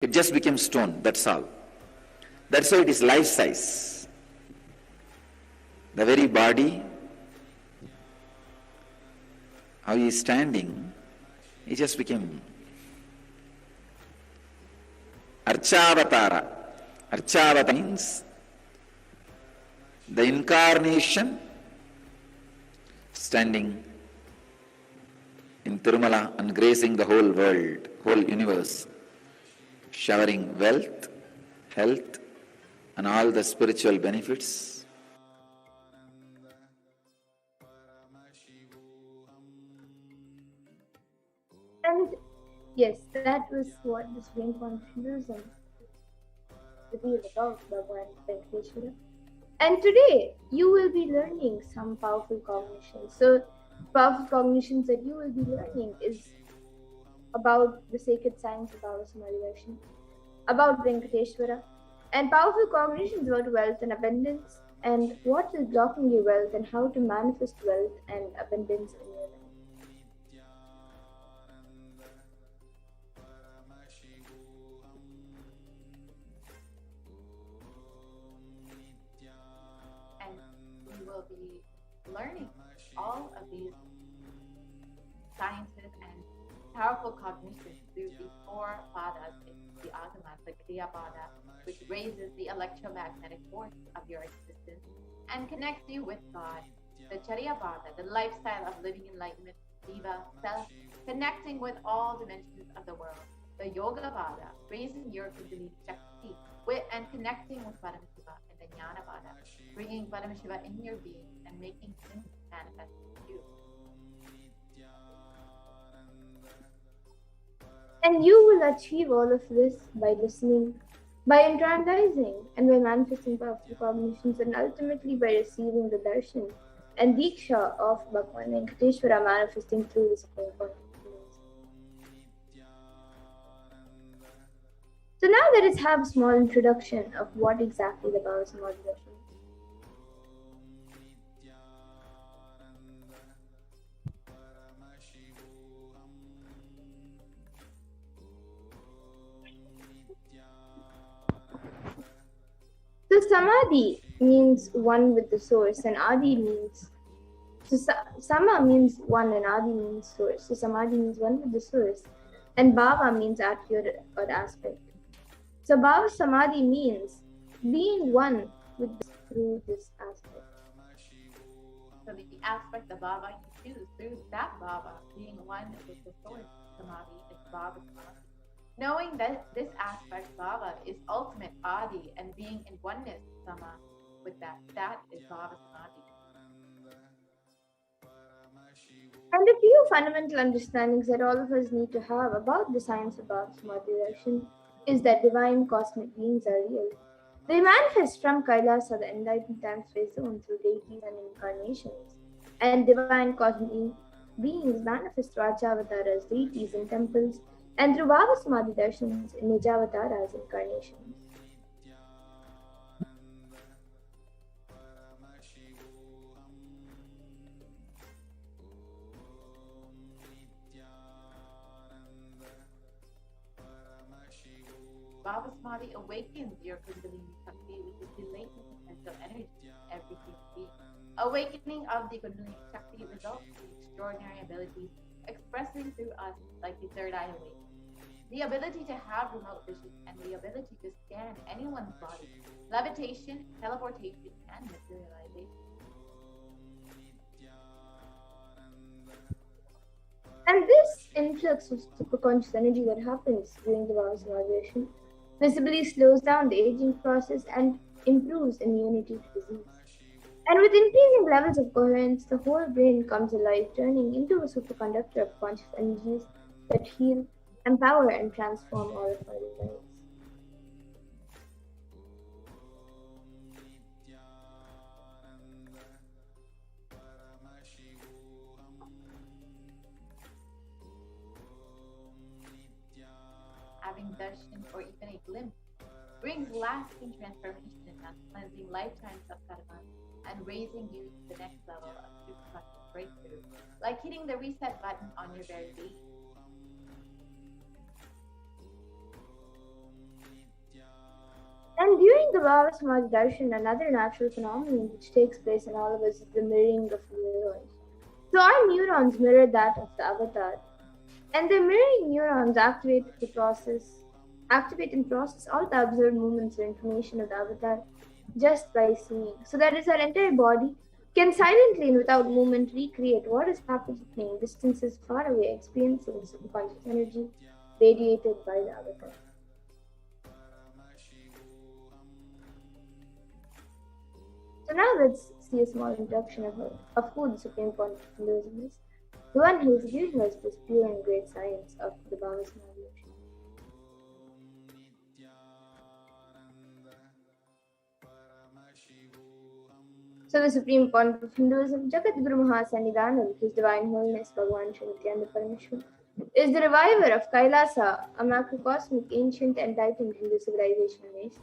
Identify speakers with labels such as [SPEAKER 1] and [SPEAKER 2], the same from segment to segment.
[SPEAKER 1] It just became stone, that's all. That's why it is life size. The very body, how he is standing, he just became Archavatara. Archavatara means the incarnation standing in Tirumala and gracing the whole world, whole universe, showering wealth, health, and all the spiritual benefits.
[SPEAKER 2] And yes, that was what the Supreme Consciousness revealed about Bhagavan Venkateshwara. And today, you will be learning some powerful cognitions. So, powerful cognitions that you will be learning is about the sacred science of our Samadhi, about Venkateshwara, and powerful cognitions about wealth and abundance, and what is blocking your wealth and how to manifest wealth and abundance in your life.
[SPEAKER 3] Will be learning all of these sciences and powerful cognitions through the four padas, the agamas, the kriya pada, which raises the electromagnetic force of your existence and connects you with God. The charya pada, the lifestyle of living enlightenment, jiva, self, connecting with all dimensions of the world. The yoga pada, raising your kundalini shakti and connecting with Paramashiva, and the jnana pada, bringing Paramashiva in your being and making him manifest in you.
[SPEAKER 2] And you will achieve all of this by listening, by internalizing, and by manifesting powerful cognitions, and ultimately by receiving the darshan and diksha of Bhagavan Venkateshwara manifesting through the Supreme Consciousness. So now let us have a small introduction of what exactly the Bhava Samadhi darshan is. So Samadhi means one with the source, and Adi means, so Sama means one and Adi means source. So Samadhi means one with the source, and Bhava means attitude or aspect. So Bhava Samadhi means being one with through this aspect.
[SPEAKER 3] So the aspect of Bhava you choose through that Bhava, being one with the source Samadhi, is Bhava Samadhi. Knowing that this aspect, Bhava, is ultimate Adi and being in oneness, Sama, with that is Bhava Samadhi.
[SPEAKER 2] And a few fundamental understandings that all of us need to have about the science of Bhava Samadhi darshan is that divine cosmic beings are real. They manifest from Kailasa, the enlightened time-space zone, through deities and incarnations. And divine cosmic beings manifest through Achavataras, deities in temples, and through Bhava Samadhi darshans in Nijavataras, incarnations.
[SPEAKER 3] Bhava Samadhi awakens your Kundalini Shakti, which is the latent potential energy of every human being. Awakening of the Kundalini Shakti results in extraordinary abilities expressing through us like the third eye awakening. The ability to have remote vision and the ability to scan anyone's body, levitation, teleportation, and materialization.
[SPEAKER 2] And this influx of superconscious energy that happens during the Bhava Samadhi darshan visibly slows down the aging process and improves immunity to disease. And with increasing levels of coherence, the whole brain comes alive, turning into a superconductor of conscious energies that heal, empower, and transform all of our lives.
[SPEAKER 3] Having darshan or even a glimpse brings lasting transformation and cleansing lifetimes of karma and raising you to the next level of superconscious breakthrough, like hitting the reset button on your very being.
[SPEAKER 2] the Bhava Samadhi Darshan, another natural phenomenon which takes place in all of us is the mirroring of neurons. So our neurons mirror that of the avatar, and the mirroring neurons activate and process all the observed movements or information of the avatar just by seeing. So that is, our entire body can silently and without movement recreate what is happening distances far away, experiencing subconscious energy radiated by the avatar. So now let's see a small introduction of who the Supreme Point of Hinduism is. The one who is given us this pure and great science of the Bhava Samadhi. So the Supreme Point of Hinduism, Jagat Guru Mahasannidhanam, His Divine Holiness Bhagavan Shri Nithyananda Paramashivam, is the reviver of Kailasa, a macrocosmic, ancient, enlightened Hindu civilization and nation.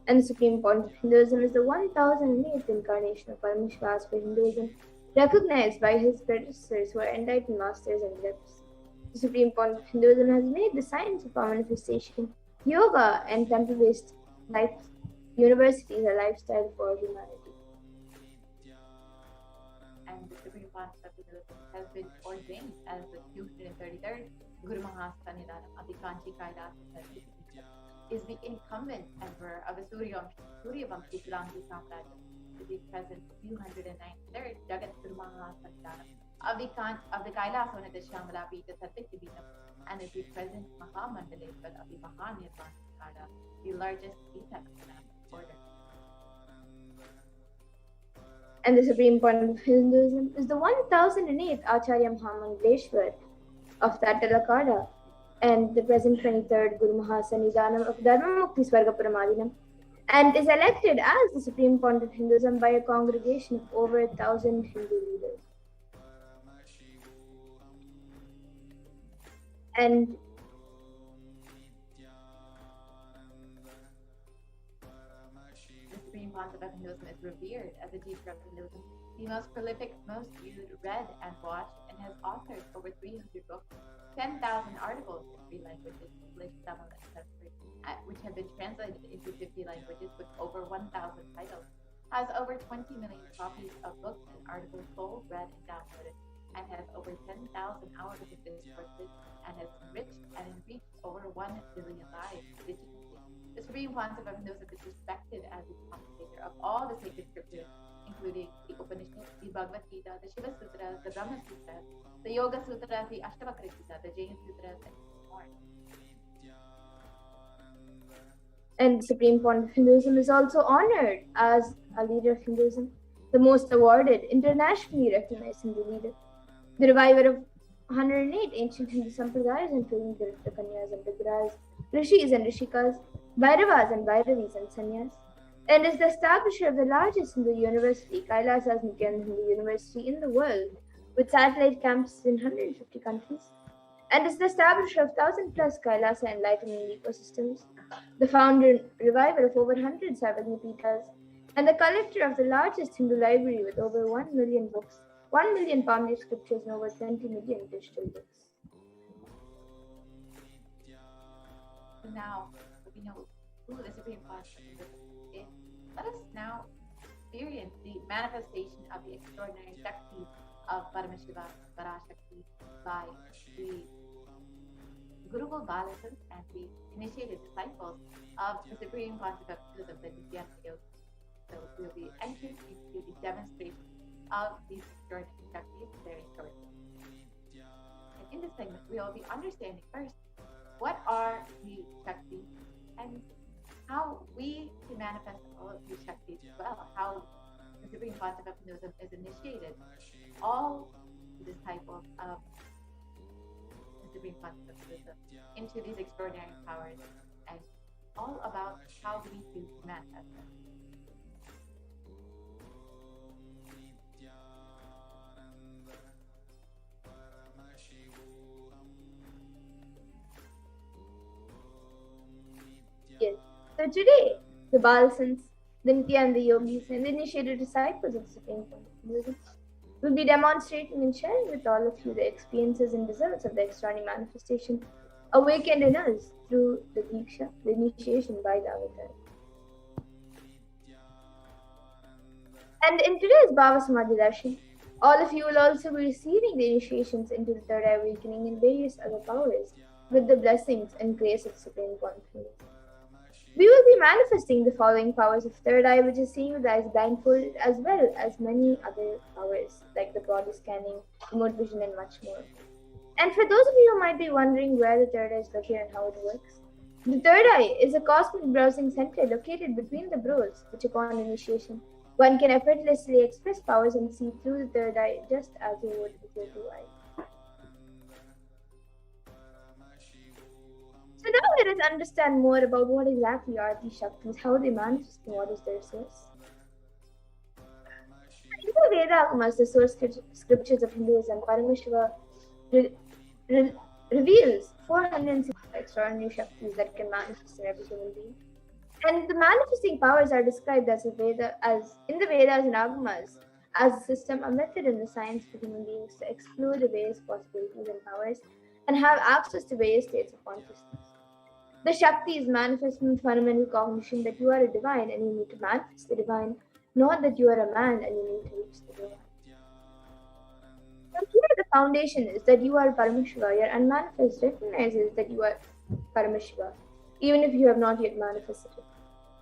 [SPEAKER 2] And the Supreme Point of Hinduism is the 1008th incarnation of Paramashiva for Hinduism, recognized by his predecessors who are enlightened masters and adepts. The Supreme Point of Hinduism has made the science of our manifestation, yoga, and temple-based life universities a lifestyle for humanity.
[SPEAKER 3] And the Supreme Parashakti has been ordained as the 233rd Guru Mahasannidhanam of the Kanchi Kailasa is the incumbent emperor of the Suryavamshi Kulangi Samrajya, to the present 293rd Jagat Guru Mahasannidhanam of the Kailasonata Shamala Pita Satyakibinam, and is the present Mahamandaleshwar of the Mahanirvana Kada, the largest Pita order.
[SPEAKER 2] And the Supreme Point of Hinduism is the 1008th Acharya Mahamandaleshwar of the Attalakada, and the present 23rd Guru Mahasannidhanam of Dharmamukti Swarga Paramadinam, and is elected as the Supreme Point of Hinduism by a congregation of over 1,000 Hindu leaders. And
[SPEAKER 3] the Supreme Concept of Hinduism is revered as a teacher of Hinduism, the most prolific, most viewed, read, and watched, and has authored over 300 books, 10,000 articles in 3 languages, English, Tamil, and Sanskrit, which have been translated into 50 languages with over 1,000 titles, has over 20 million copies of books and articles sold, read, and downloaded, and has over 10,000 hours of discourses, and has enriched and enriched over 1 billion lives digitally. The Supreme Concept of Hinduism is respected as the commentator of all the sacred scriptures, including the Upanishads, the Bhagavad Gita, the Shiva Sutras, the Brahma Sutras, the Yoga Sutras, the Ashtavakra Gita, the Jain Sutras, and more.
[SPEAKER 2] And the Supreme Point of Hinduism is also honored as a leader of Hinduism, the most awarded, internationally recognized Hindu leader, the reviver of 108 ancient Hindu sampradayas, including the Kanyas and Vigras, Rishis and Rishikas, Bhairavas and Bhairavis and Sannyas, and is the establisher of the largest Hindu university, Kailasa's Nithyananda Hindu University in the world, with satellite campuses in 150 countries, and is the establisher of 1,000 plus Kailasa enlightenment ecosystems, the founder and reviver of over 100 Sarvagnipitas, and the collector of the largest Hindu library with over 1 million books, 1 million palm scriptures, and over 20 million digital books.
[SPEAKER 3] So now that we know who the Supreme Parashakti is, let us now experience the manifestation of the extraordinary Shakti of Paramashiva Parashakti by the Gurukul Balasans and the initiated disciples of the Supreme Concept of Hinduism, the Nithyananda Yoga. So we will be entering into the demonstration of these extraordinary Shaktis very shortly. And in this segment, we will be understanding first what are the Shaktis and how we can manifest all of these Shaktis as well, how the Supreme Concept of Hinduism is initiated. All the disciples of the Supreme Concept of Hinduism into these extraordinary powers, and all about how we do manifest them.
[SPEAKER 2] Yes. So today, the Balasans, the Nithyananda Yogis, and the initiated disciples of the Supreme Point of Hinduism will be demonstrating and sharing with all of you the experiences and results of the extraordinary manifestation awakened in us through the Diksha, the initiation by the Avatar. And in today's Bhava Samadhi Darshan, all of you will also be receiving the initiations into the third eye awakening and various other powers with the blessings and grace of Supreme Confidence. We will be manifesting the following powers of third eye, which is seeing with the eyes blindfolded, as well as many other powers like the body scanning, remote vision, and much more. And for those of you who might be wondering where the third eye is located and how it works, the third eye is a cosmic browsing center located between the brows, which upon initiation, one can effortlessly express powers and see through the third eye just as you would with your two eyes. So now let us understand more about what exactly are these Shaktis, how they manifest, and what is their source. In the Vedas, the source scriptures of Hinduism, Paramashiva reveals 460 extraordinary Shaktis that can manifest in every human being. And the manifesting powers are described as in the Vedas and Agamas as a system, a method, and a science for human beings to explore the various possibilities and powers and have access to various states of consciousness. The Shaktis manifest from fundamental cognition that you are a divine and you need to manifest the divine, not that you are a man and you need to reach the divine. So here the foundation is that you are Paramashiva. Your unmanifest recognizes that you are Paramashiva, even if you have not yet manifested it.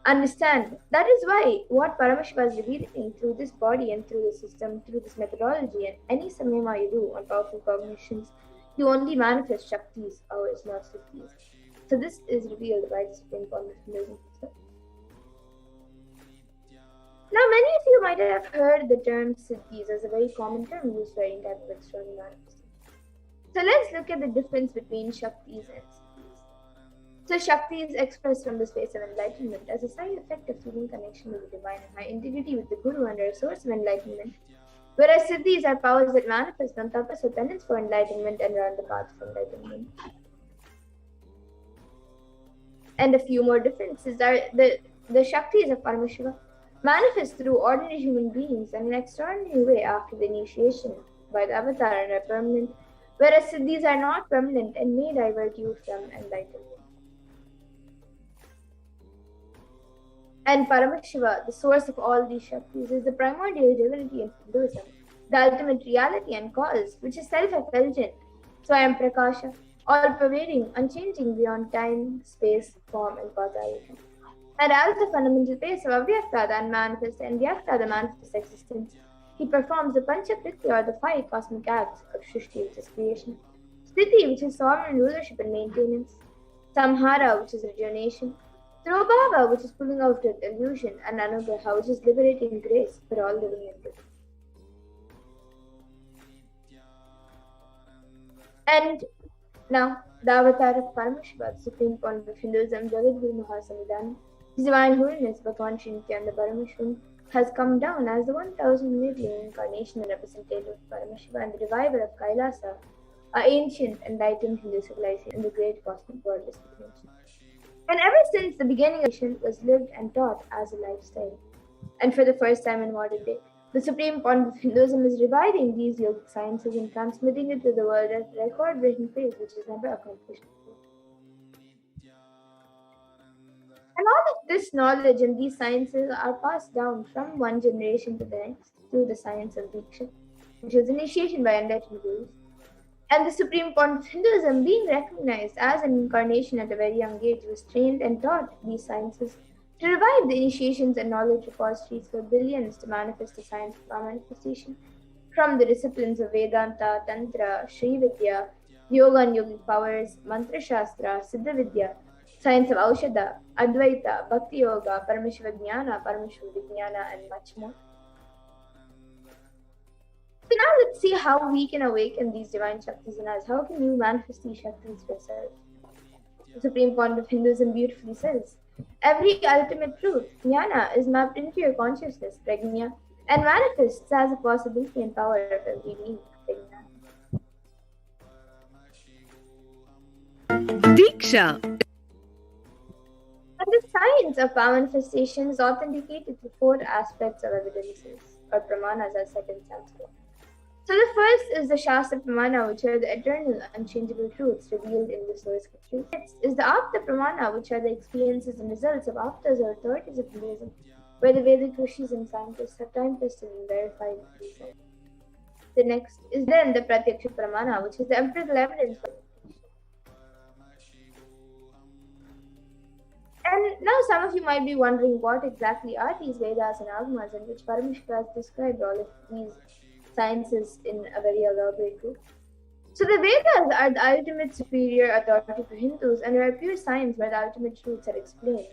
[SPEAKER 2] Understand, that is why what Paramashiva is revealing through this body and through the system, through this methodology and any samyama you do on powerful cognitions, you only manifest Shaktis, ours, not Siddhis. So this is revealed by the Supreme Confidence itself. Now many of you might have heard the term Siddhis as a very common term used for any type of extraordinary manifestation. So let's look at the difference between Shaktis and Siddhis. So Shakti is expressed from the space of enlightenment as a side effect of feeling connection with the divine and high integrity with the Guru under a source of enlightenment, whereas Siddhis are powers that manifest from tapas or penance for enlightenment and are on the path of enlightenment. And a few more differences are the Shaktis of Paramashiva manifest through ordinary human beings in an extraordinary way after the initiation by the avatar and are permanent, whereas Siddhis are not permanent and may divert you from enlightenment. And Paramashiva, the source of all these Shaktis, is the primordial divinity in Hinduism, the ultimate reality and cause, which is self-effulgent. So I am Prakasha, all-pervading, unchanging beyond time, space, form, and causality. And as the fundamental base of Avyakta, the unmanifest, and Vyakta, the manifest existence, he performs the Panchakritya, or the 5 cosmic acts of Shrishti, which is creation, Sthiti, which is sovereign rulership and maintenance, Samhara, which is rejuvenation, Throbhava, which is pulling out of illusion, and Anugraha, which is liberating grace for all living entities. And now, the avatar of Paramashiva, the supreme point of Hinduism, Jagadguru Mahasamidana, His Divine Holiness Bhagavan Shri Nithyananda Paramashivam, has come down as the 1000th incarnation and representative of Paramashiva and the reviver of Kailasa, our ancient enlightened Hindu civilization and the great cosmic world distribution. And ever since the beginning of the was lived and taught as a lifestyle. And for the first time in modern day, the supreme point of Hinduism is reviving these yogic sciences and transmitting it to the world at record-breaking pace, which is never accomplished before. And all of this knowledge and these sciences are passed down from one generation to the next through the science of Diksha, which was initiation by enlightened gurus. And the supreme point of Hinduism, being recognized as an incarnation at a very young age, was trained and taught these sciences to revive the initiations and knowledge repositories for billions to manifest the science of our manifestation from the disciplines of Vedanta, Tantra, Sri Vidya, Yoga and Yogic powers, Mantra Shastra, Siddha Vidya, science of Aushadha, Advaita, Bhakti Yoga, Paramashiva Jnana, Paramashiva Vijnana, and much more. So now let's see how we can awaken these divine Shaktis in us. How can you manifest these Shaktis for yourself? The supreme point of Hinduism beautifully says, every ultimate truth, jnana, is mapped into your consciousness, prajna, and manifests as a possibility and power of every being, prajna.
[SPEAKER 4] Diksha.
[SPEAKER 2] And the science of manifestation is authenticated through 4 aspects of evidences, or pramanas as said in Sanskrit. So the first is the Shastra Pramana, which are the eternal, unchangeable truths revealed in the source scriptures. Next is the Apta Pramana, which are the experiences and results of Aptas or authorities of Hinduism. where the Vedic rishis and scientists have time-tested and verified the results. The next is then the Pratyaksha Pramana, which is the empirical evidence for. And now some of you might be wondering what exactly are these Vedas and Agamas, in which Paramashiva has described all of these sciences in a very elaborate way. So the Vedas are the ultimate superior authority for Hindus and are pure science where the ultimate truths are explained.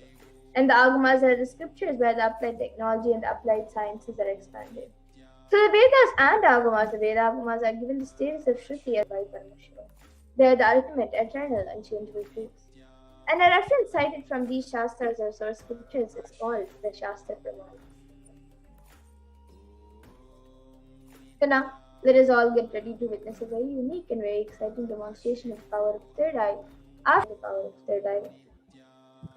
[SPEAKER 2] And the Agamas are the scriptures where the applied technology and the applied sciences are expanded. So the Vedas and Agamas, the Veda Agamas, are given the status of Shruti by Paramashiva. They are the ultimate, eternal, unchangeable truths. And a reference cited from these Shastras or source scriptures is called the Shastra Pramana. So now, let us all get ready to witness a very unique and very exciting demonstration of the power of third eye after the power of third eye,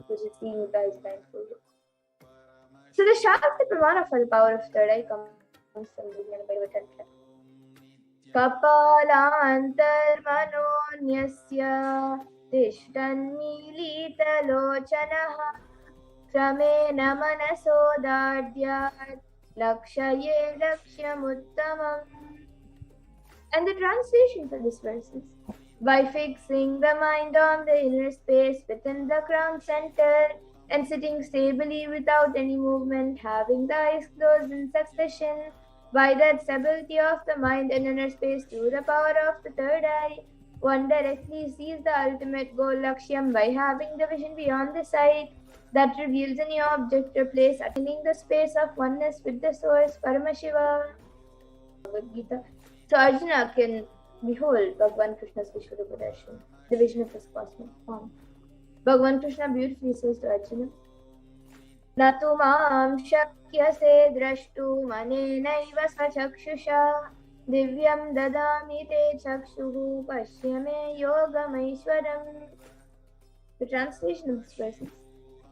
[SPEAKER 2] which is seeing with eyes blindfolded. So the Shastra Pramana for the power of third eye comes from the Bhagavad Tantra. Kapalantarmanonyasya Tishtannilitalochanaha Kramena Manasodadyat Lakshaye Lakshyamuttamam. And the translation for this verse is: by fixing the mind on the inner space within the crown center and sitting stably without any movement, having the eyes closed in succession, by that stability of the mind and inner space through the power of the third eye, one directly sees the ultimate goal Lakshyam by having the vision beyond the sight that reveals any object or place, attaining the space of oneness with the source, Paramashiva. Bhagavad Gita. So Arjuna can behold Bhagavan Krishna's Vishwarupa Darshan, the vision of his cosmic form. Bhagavan Krishna beautifully says to Arjuna, Natu maam shakyase drashtu manenaiva sachakshusha divyam dadami te chakshuhu pashyame yogamaishwaram. The translation of this verse is: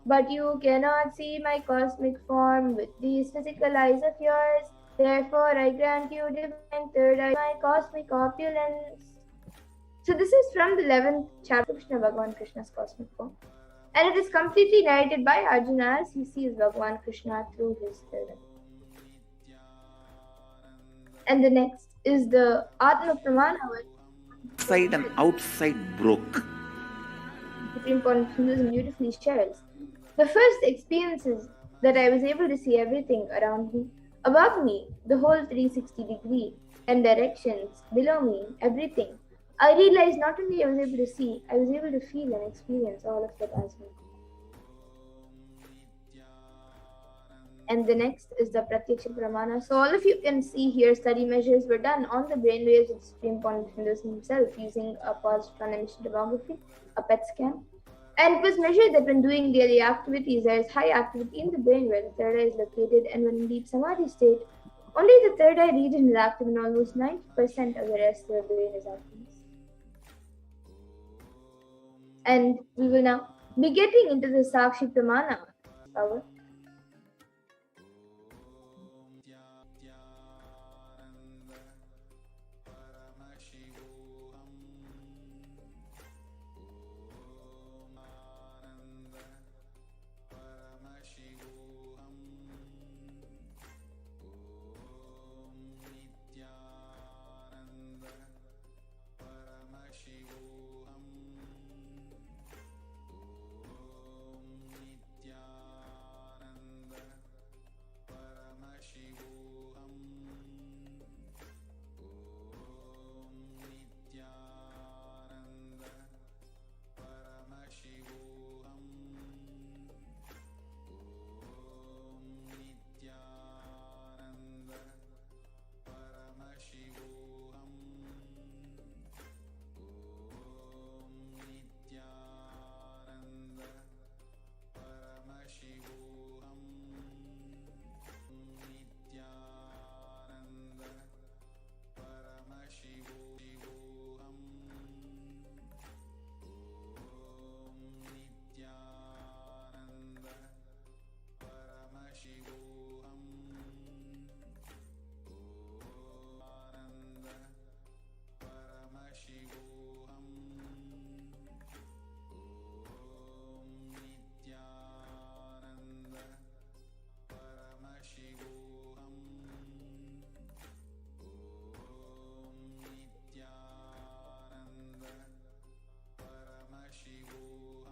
[SPEAKER 2] but you cannot see my cosmic form with these physical eyes of yours. Therefore, I grant you divine third eye, my cosmic opulence. So this is from the 11th chapter of Bhagavan Krishna's cosmic form. And it is completely narrated by Arjuna as he sees Bhagavan Krishna through his third eye. And the next is the Atma Pramana,
[SPEAKER 1] Inside and outside broke.
[SPEAKER 2] Supreme Point Hinduism beautifully shares. The first experiences that I was able to see everything around me, above me, the whole 360 degree, and directions, below me, everything. I realized not only I was able to see, I was able to feel and experience all of that as well. And the next is the Pratyaksha Pramana. So all of you can see here study measures were done on the brainwaves of the Supreme Point Hinduism himself using a positron emission tomography, a PET scan. And it was measured that when doing daily activities, there is high activity in the brain where the third eye is located, and when in deep samadhi state, only the third eye region is active and almost 90% of the rest of the brain is active. And we will now be getting into the Sakshi Pramana power.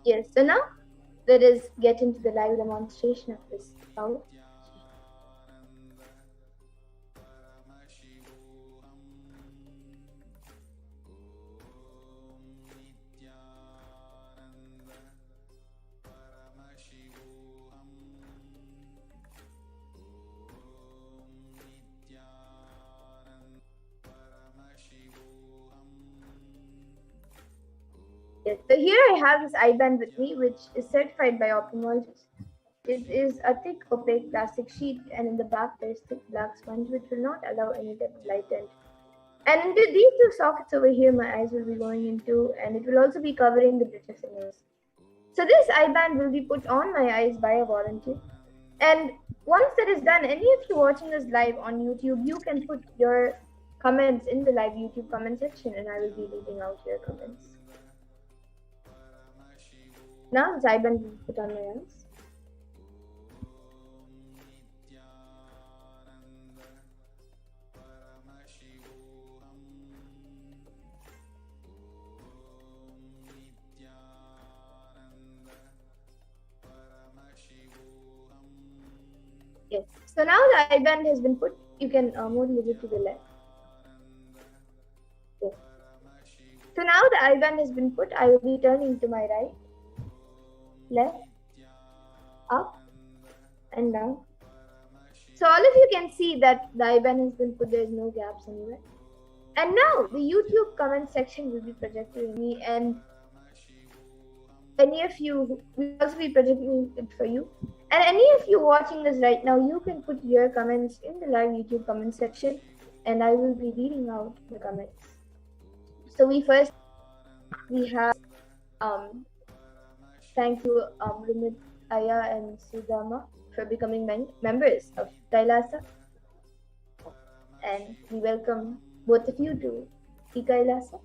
[SPEAKER 2] Yes, so now let us get into the live demonstration of this power. Yes, so here I have this I-band with me, which is certified by ophthalmologists. It is a thick, opaque plastic sheet, and in the back there is thick black sponge, which will not allow any type of light to enter. And into these two sockets over here, my eyes will be going into, and it will also be covering the bridge of the nose. So this I-band will be put on my eyes by a volunteer. And once that is done, any of you watching this live on YouTube, you can put your comments in the live YouTube comment section, and I will be reading out your comments. Now this I-band will be put on my eyes. Yes. So now the I-band has been put. You can move a little to the left. Yes. So now the I-band has been put. I will be turning to my right, left, up, and down. So all of you can see that the I-band has been put. There is no gaps anywhere. And now the YouTube comment section will be projected in me, and any of you will also be projecting it for you. And any of you watching this right now, you can put your comments in the live YouTube comment section, and I will be reading out the comments. So we have thank you Rumit, Aya, and Sudama for becoming members of Kailasa, and we welcome both of you to Kailasa.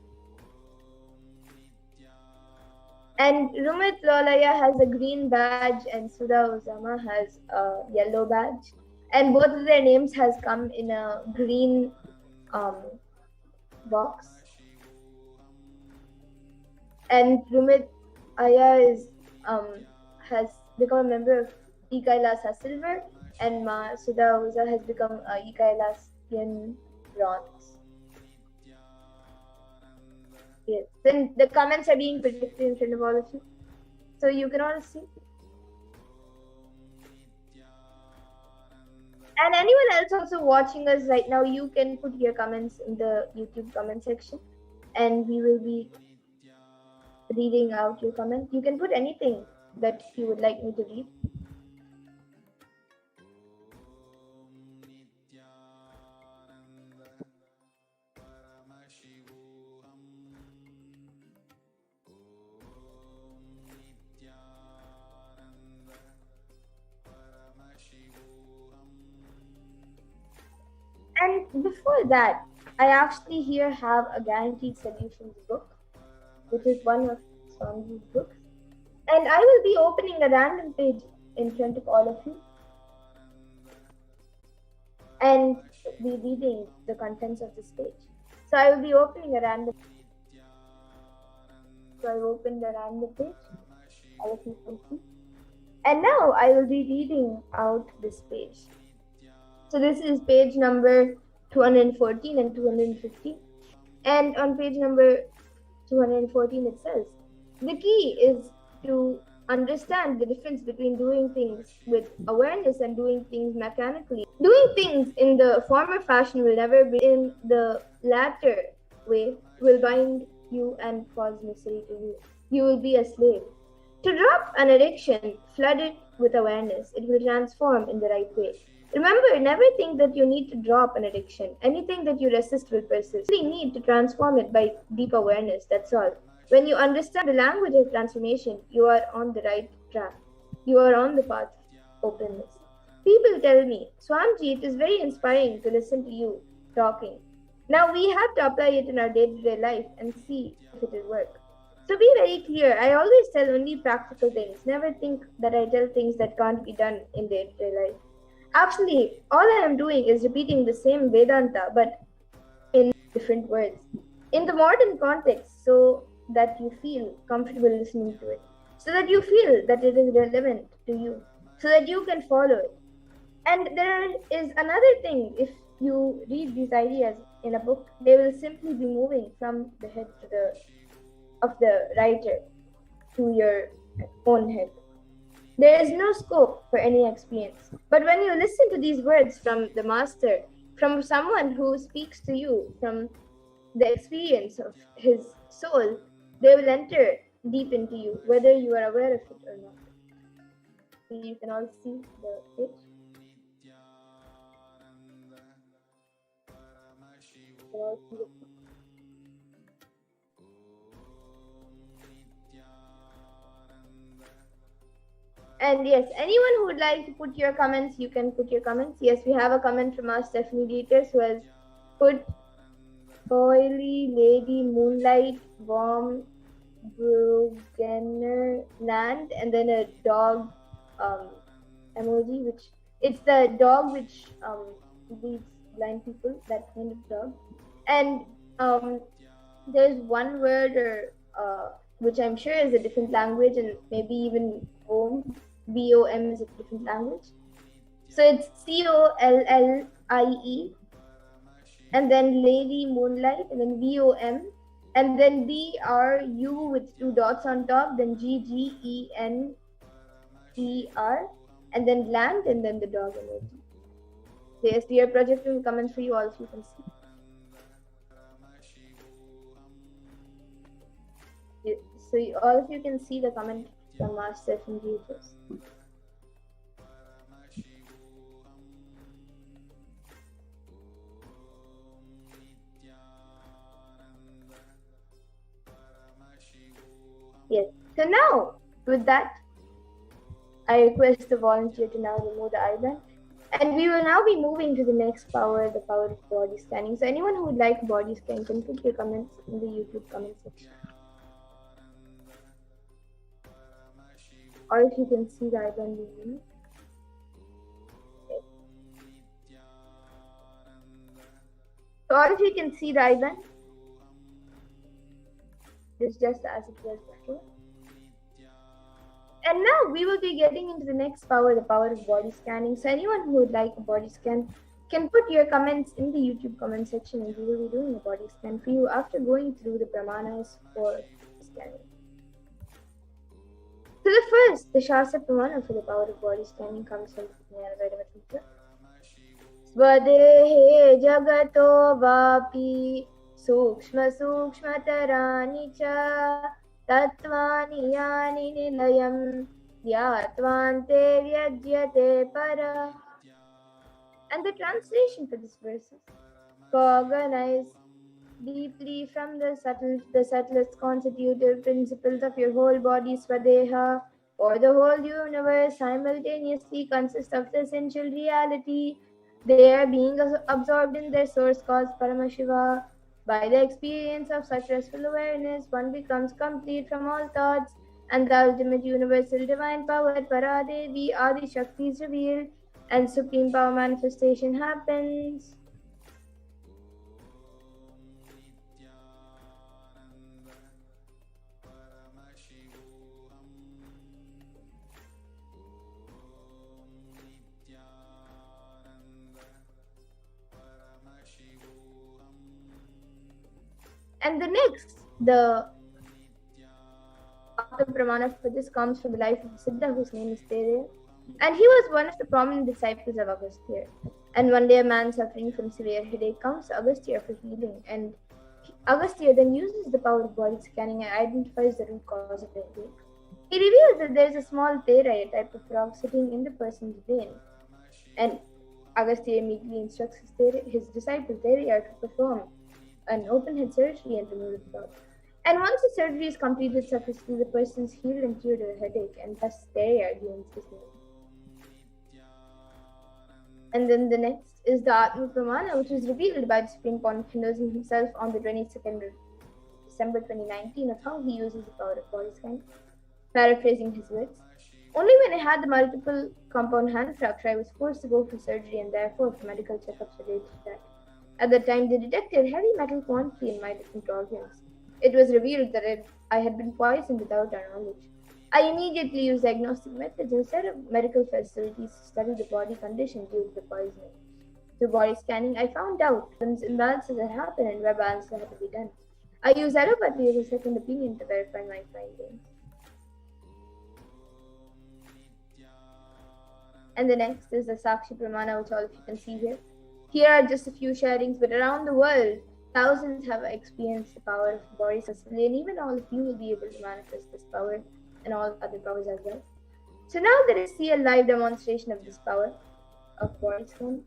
[SPEAKER 2] And Rumit Lolaya has a green badge and Sudha Uzama has a yellow badge. And both of their names has come in a green box. And Rumit Aya has become a member of Kailasa Silver, and Ma Sudha Uza has become a Kailasian Bronze. Yes. Then the comments are being projected in front of all of you, so you can all see. And anyone else also watching us right now, you can put your comments in the YouTube comment section, and we will be reading out your comment. You can put anything that you would like me to read. And before that, I actually here have a Guaranteed Solutions book, which is one of Swamiji's books. And I will be opening a random page in front of all of you and be reading the contents of this page. So I will be opening a random. So I opened a random page, all of you can see. And now I will be reading out this page. So this is page number 214 and 215. And on page number 214 it says, the key is to understand the difference between doing things with awareness and doing things mechanically. Doing things in the former fashion will never be, in the latter way will bind you and cause misery to you. You will be a slave. To drop an addiction, flood it with awareness. It will transform in the right way. Remember, never think that you need to drop an addiction. Anything that you resist will persist. You need to transform it by deep awareness, that's all. When you understand the language of transformation, you are on the right track. You are on the path of openness. People tell me, Swamiji, it is very inspiring to listen to you talking. Now we have to apply it in our day-to-day life and see if it will work. So be very clear, I always tell only practical things. Never think that I tell things that can't be done in day-to-day life. Actually, all I am doing is repeating the same Vedanta, but in different words. In the modern context, so that you feel comfortable listening to it. so that you feel that it is relevant to you, so that you can follow it. And there is another thing: if you read these ideas in a book, they will simply be moving from the head to the of the writer to your own head. There is no scope for any experience. But when you listen to these words from the master, from someone who speaks to you from the experience of his soul, they will enter deep into you, whether you are aware of it or not. So you can all see the page. You can all see the page. And yes, anyone who would like to put your comments, you can put your comments. Yes, we have a comment from our Stephanie Dieters who has put oily lady moonlight warm Brugenner land, and then a dog emoji, which it's the dog which leads blind people, that kind of dog. And there's one word or which I'm sure is a different language, and maybe even BOM is a different language. So it's COLLIE, and then Lady Moonlight, and then VOM, and then BRU with 2 dots on top, then GGENER, and then land, and then the dog emoji. Yes, we are projecting the comments for you all, if you can see. So all of you can see the comment from Master from Jesus. Yes. So now, with that, I request the volunteer to now remove the eyeband. And we will now be moving to the next power, the power of body scanning. So anyone who would like body scan can put your comments in the YouTube comment section. Or if you can see the eyeband removed. Yes. So or if you can see the eyeband, it's just as it was before. And now we will be getting into the next power, the power of body scanning. So anyone who would like a body scan can put your comments in the YouTube comment section, and we will be doing a body scan for you after going through the pramanas for scanning. So the first, the Shastra Pramana for the power of body scanning comes from Nithyananda. Swadehe jagato vapi sukshma sukshmatarani cha tattvani yani nilayam dhyattvante vyajyate para. And the translation for this verse is: cognize deeply from the subtlest constitutive principles of your whole body, Swadeha, or the whole universe simultaneously consists of the essential reality. They are being absorbed in their source cause, Paramashiva. By the experience of such restful awareness, one becomes complete from all thoughts, and the ultimate universal divine power, Paradevi, Adi Shakti is revealed, and supreme power manifestation happens. And the next, the Pramana for this comes from the life of Siddha, whose name is Tere. And he was one of the prominent disciples of Agastya. And one day a man suffering from severe headache comes to Agastya for healing. And Agastya then uses the power of body scanning and identifies the root cause of the headache. He reveals that there is a small Tere, a type of frog, sitting in the person's brain. And Agastya immediately instructs his disciple Tere to perform an open head surgery and remove the frog. And once the surgery is completed successfully, the person is healed and cured of a headache, and thus Tere gains his name. And then the next is the Atma Pramana, which was revealed by the Supreme Pontiff Hinduism himself on the 22nd of December 2019, of how he uses the power of body scanning. Paraphrasing his words: only when I had the multiple compound hand fracture, I was forced to go for surgery, and therefore for medical checkups related to that. At the time, they detected heavy metal quantity in my different organs. It was revealed that I had been poisoned without our knowledge. I immediately used diagnostic methods instead of medical facilities to study the body condition due to the poisoning. Through body scanning, I found out imbalances had happened and where balances had to be done. I used allopathy as a second opinion to verify my findings. And the next is the Sakshi Pramana, which all of you can see here. Here are just a few sharings, but around the world, thousands have experienced the power of body successfully, and even all of you will be able to manifest this power and all other powers as well. So now let us see a live demonstration of this power of body scan.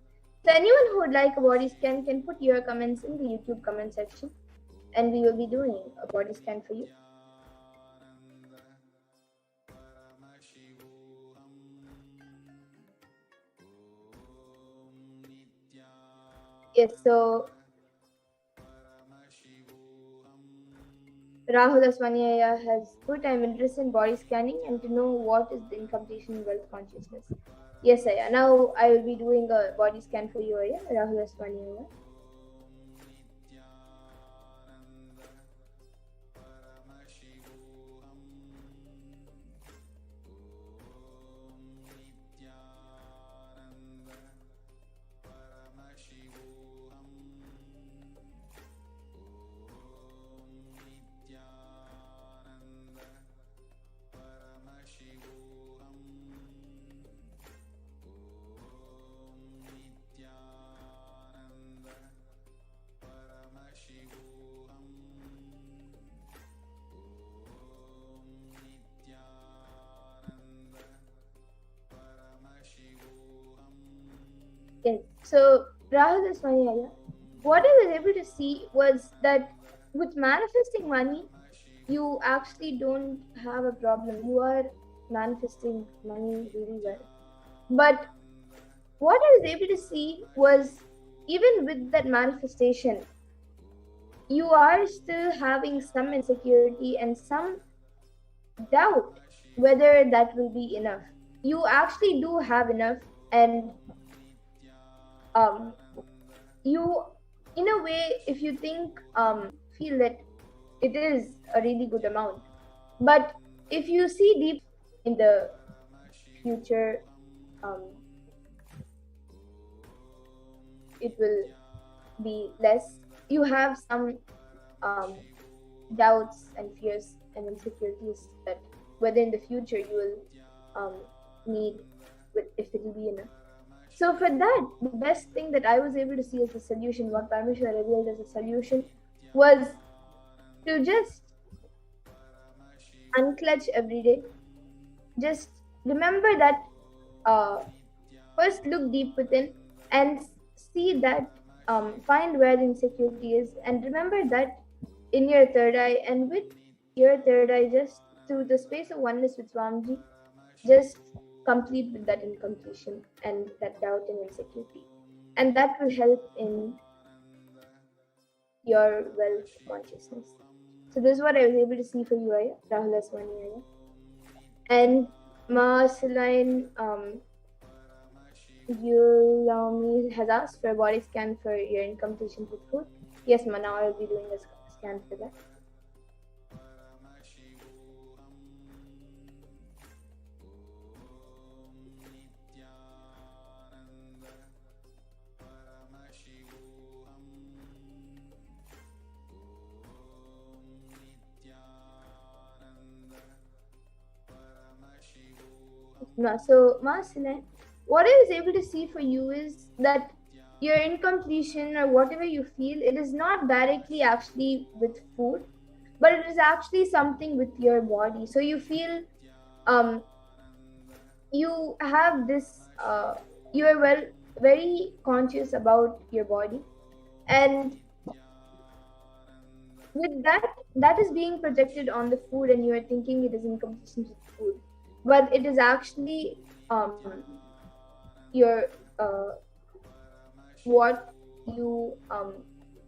[SPEAKER 2] So anyone who would like a body scan can put your comments in the YouTube comment section, and we will be doing a body scan for you. Yes, so Rahul Aswanyaya has put, I'm interested in body scanning and to know what is the incompletion in wealth consciousness. Yes, Aya. Now I will be doing a body scan for you, Aya. Rahul Aswanyaya. Yes. So Rahul Aswanyaya, what I was able to see was that with manifesting money, you actually don't have a problem. You are manifesting money really well. But what I was able to see was even with that manifestation, you are still having some insecurity and some doubt whether that will be enough. You actually do have enough, and you, in a way, if you think, feel that it is a really good amount. But if you see deep in the future, it will be less. You have some doubts and fears and insecurities that whether in the future you will need, if it will be enough. So for that, the best thing that I was able to see as a solution, what Parashakti revealed as a solution, was to just unclutch every day. Just remember that, first look deep within and see that, find where the insecurity is, and remember that in your third eye, and with your third eye, just through the space of oneness with Swamiji, just complete with that incompletion and that doubt and insecurity. And that will help in your wealth consciousness. So this is what I was able to see for you, Aya, Rahul Aswanyaya. And Ma Celine Yulami has asked for a body scan for your incompletion with food. Yes, Ma, now I will be doing a scan for that. So, Masile, what I was able to see for you is that your incompletion or whatever you feel, it is not directly actually with food, but it is actually something with your body. So you feel, you have this, you are very conscious about your body, and with that is being projected on the food, and you are thinking it is incompletion with food, but it is actually your what you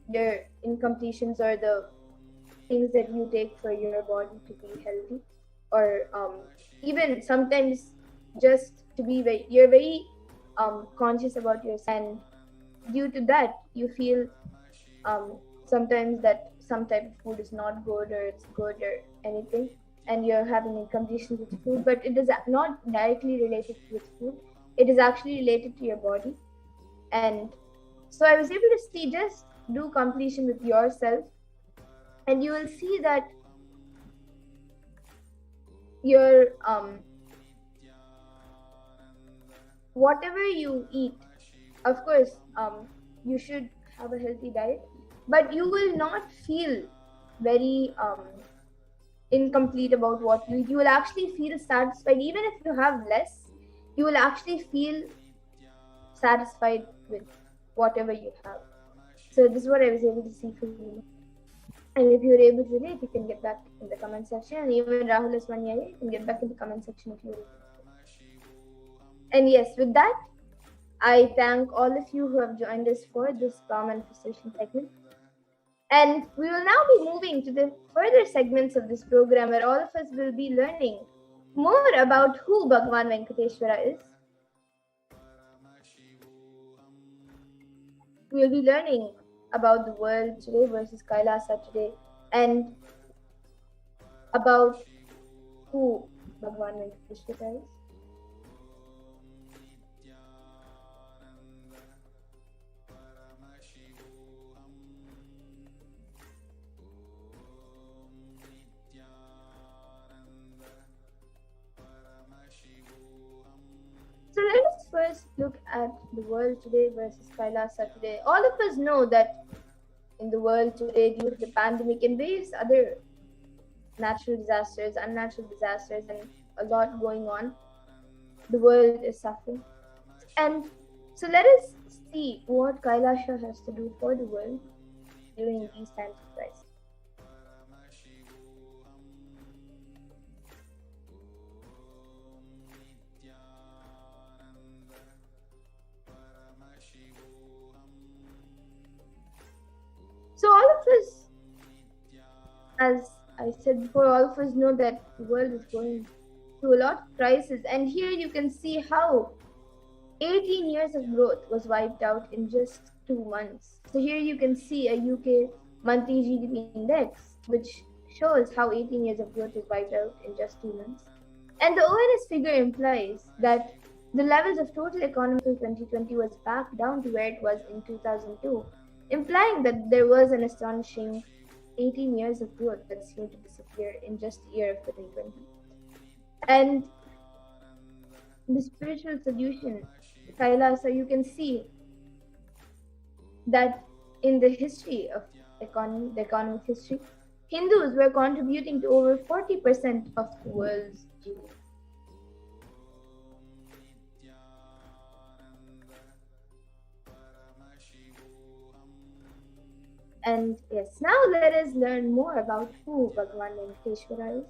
[SPEAKER 2] your incompletions or the things that you take for your body to be healthy, or even sometimes just to be you're very conscious about yourself, and due to that you feel sometimes that some type of food is not good or it's good or anything. and you're having a completion with food, but it is not directly related with food. It is actually related to your body. And so I was able to see, just do completion with yourself, and you will see that your whatever you eat, of course, you should have a healthy diet, but you will not feel very incomplete about what you eat. You will actually feel satisfied. Even if you have less, you will actually feel satisfied with whatever you have. So this is what I was able to see for you. And if you're able to relate, you can get back in the comment section. And even Rahul is 1 year, you can get back in the comment section if you're able to. And yes, with that, I thank all of you who have joined us for this power manifestation segment. And we will now be moving to the further segments of this program, where all of us will be learning more about who Bhagavan Venkateshwara is. We will be learning about the world today versus Kailasa today, and about who Bhagavan Venkateshwara is. So let us first look at the world today versus Kailasa today. All of us know that in the world today, due to the pandemic and various other natural disasters, unnatural disasters, and a lot going on, the world is suffering. And so let us see what Kailasha has to do for the world during these times of crisis. So all of us, as I said before, all of us know that the world is going through a lot of crisis. And here you can see how 18 years of growth was wiped out in just 2 months. So here you can see a UK monthly GDP index, which shows how 18 years of growth is wiped out in just 2 months. And the ONS figure implies that the levels of total economy in 2020 was back down to where it was in 2002, implying that there was an astonishing 18 years of growth that seemed to disappear in just a year of 2020. And the spiritual solution, Kailasa, you can see that in the history of economy, the economic history, Hindus were contributing to over 40% of the world's GDP. And yes, now let us learn more about who Bhagavan Venkateshwara is.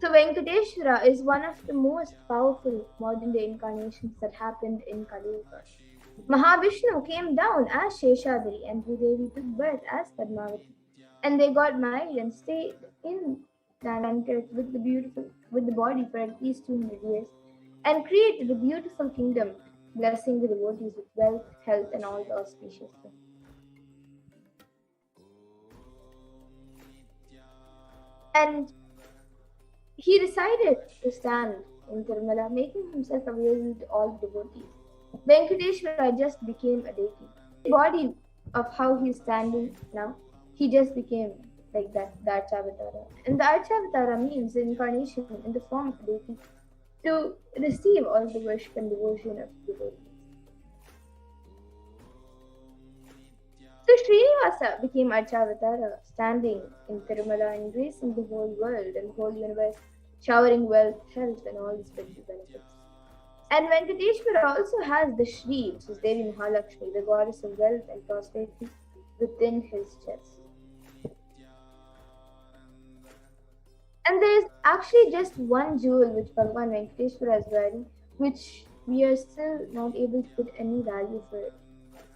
[SPEAKER 2] So Venkateshwara is one of the most powerful modern day incarnations that happened in Kali Yuga. Mahavishnu came down as Sheshadri and Bhudevi took birth as Padmavati. And they got married and stayed in Narayankarth with the body for at least 200 years and created a beautiful kingdom, blessing the devotees with wealth, health, and all the auspicious things. And he decided to stand in Tirumala, making himself available to all devotees. Venkateshwara just became a deity. The body of how he's standing now, he just became like that, the Archavatara. And the Archavatara means the incarnation in the form of a deity to receive all the worship and devotion of devotees. So Srinivasa became Archavatara, standing in Tirumala, embracing the whole world and the whole universe, showering wealth, health, and all the spiritual benefits. And Venkateshwara also has the Shri, which is Devi Mahalakshmi, the goddess of wealth and prosperity, within his chest. And there is actually just one jewel which Bhagavan Venkateshwara is wearing, which we are still not able to put any value for it.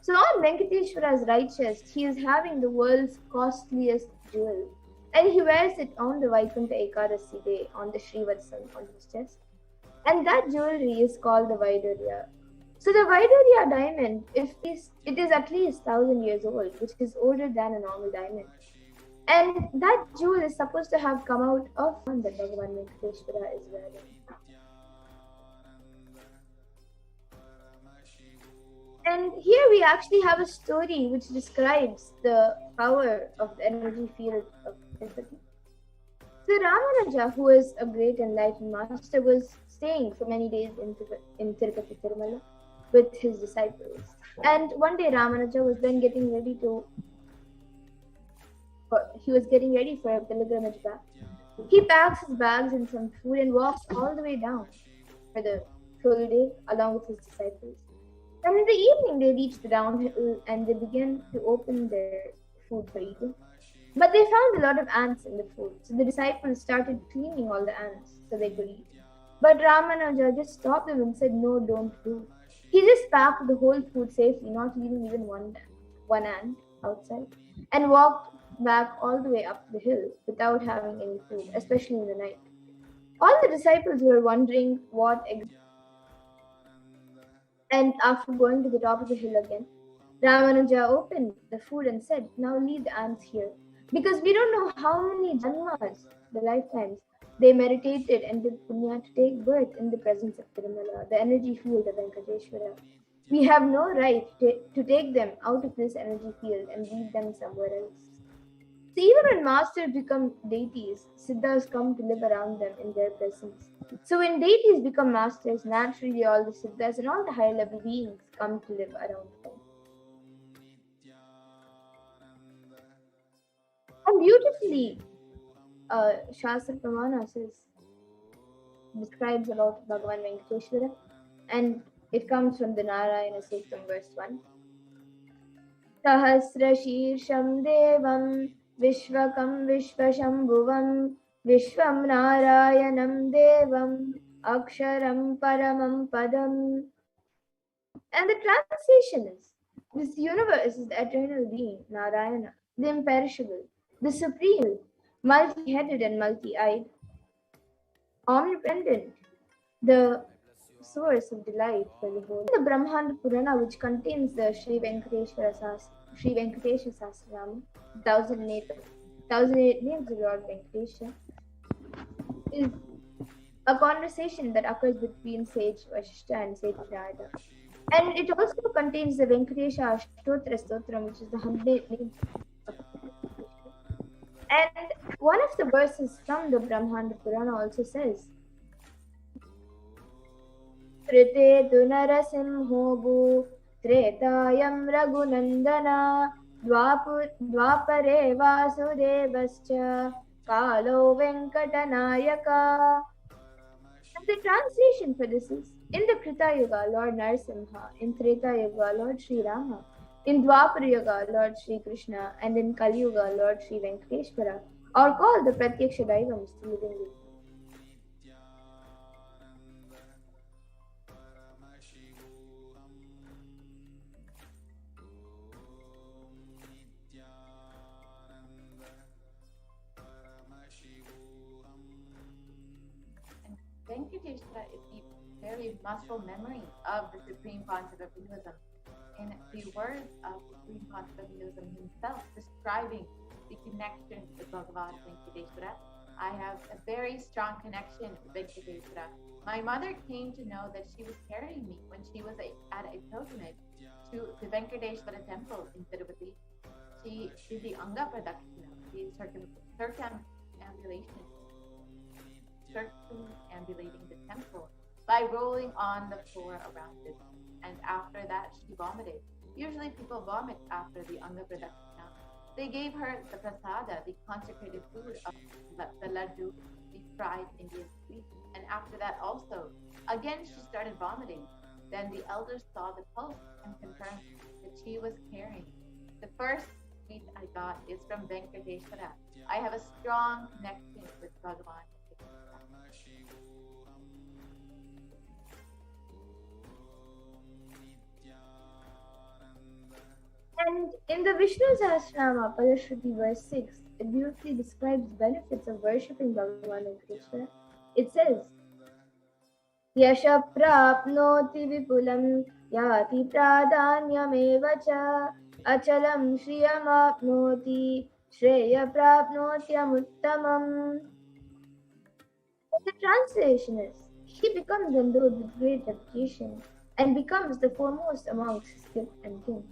[SPEAKER 2] So on Venkateshwara's right chest, he is having the world's costliest jewel, and he wears it on the Vaikuntha Ekadasi day on the Srivatsam on his chest. And that jewelry is called the Vaidurya. So the Vaidurya diamond, if it is at least 1,000 years old, which is older than a normal diamond. And that jewel is supposed to have come out of that Bhagavan Venkateshwara is wearing. And here we actually have a story which describes the power of the energy field of Tirupati. So Ramanuja, who was a great enlightened master, was staying for many days in Tirupati Tirumala with his disciples. And one day Ramanuja was then getting ready for a pilgrimage back. He packs his bags and some food and walks all the way down for the full day along with his disciples. And in the evening, they reached the downhill and they began to open their food for eating. But they found a lot of ants in the food, so the disciples started cleaning all the ants so they could eat. But Ramanuja just stopped them and said, "No, don't do." He just packed the whole food safely, not leaving even one ant outside, and walked back all the way up the hill without having any food, especially in the night. All the disciples were wondering and after going to the top of the hill again, Ramanuja opened the food and said, "Now leave the ants here. Because we don't know how many janmas, the lifetimes, they meditated and did punya to take birth in the presence of Tirumala, the energy field of Venkateshwara. We have no right to take them out of this energy field and leave them somewhere else." So even when masters become deities, siddhas come to live around them in their presence. So when deities become masters, naturally all the siddhas and all the higher level beings come to live around them. And beautifully, Shastra Pramana describes about Bhagavan Venkateshwara, and it comes from the Narayana Suktam, verse 1. Sahasra Shirsham Devam Vishwakam Vishwashambhuvam Vishwam Narayanam Devam Aksharam Paramam Padam. And the translation is, this universe is the eternal being, Narayana, the imperishable, the supreme, multi-headed and multi-eyed, omnipotent, the source of delight for the whole. The Brahmanda Purana, which contains the Sri Venkatesha Sahasranama, 1008 names of Lord Venkatesha, is a conversation that occurs between sage Vashishta and sage Narada. And it also contains the Venkatesha Ashtotra Stotram, which is the 100 names of Venkatesha. And one of the verses from the Brahmanda Purana also says, Trite Dunarasimhobu Tretayam Raghunandana Dwapare Vasudevascha Kalo Venkatanayaka. And the translation for this is, in the Krita Yuga, Lord Narasimha; in Treta Yuga, Lord Sri Rama; in Dwapara Yuga, Lord Sri Krishna; and in Kali Yuga, Lord Sri Venkateshwara, are called the Pratyaksha Daivams, the living beings.
[SPEAKER 3] Venkateshwara is the very muscle memory of the Supreme Concept of Hinduism. In the words of the Supreme Concept of Hinduism himself, describing the connection with Bhagavan Venkateshwara, I have a very strong connection with Venkateshwara. My mother came to know that she was carrying me when she was at a pilgrimage to the Venkateshwara temple in Tirupati. She did the Anga Pradakshina, the circumambulating the temple by rolling on the floor around it. And after that, she vomited. Usually people vomit after the Anga Pradakshina. They gave her the prasada, the consecrated food of the laddu, the fried Indian sweet. And after that also, again she started vomiting. Then the elders saw the pulse and confirmed that she was carrying. The first sweet I got is from Venkateshwara. I have a strong connection with Bhagavan.
[SPEAKER 2] And in the Vishnu Sahasranama, Parashakti, verse 6, it beautifully describes benefits of worshipping Bhagavan Venkateshwara. It says, Yasha prapnoti vipulam yati pradanyameva cha achalam shriyam apnoti shreya prapnotyamuttamam. The translation is, he becomes endowed with great reputation and becomes the foremost amongst his kith and kin.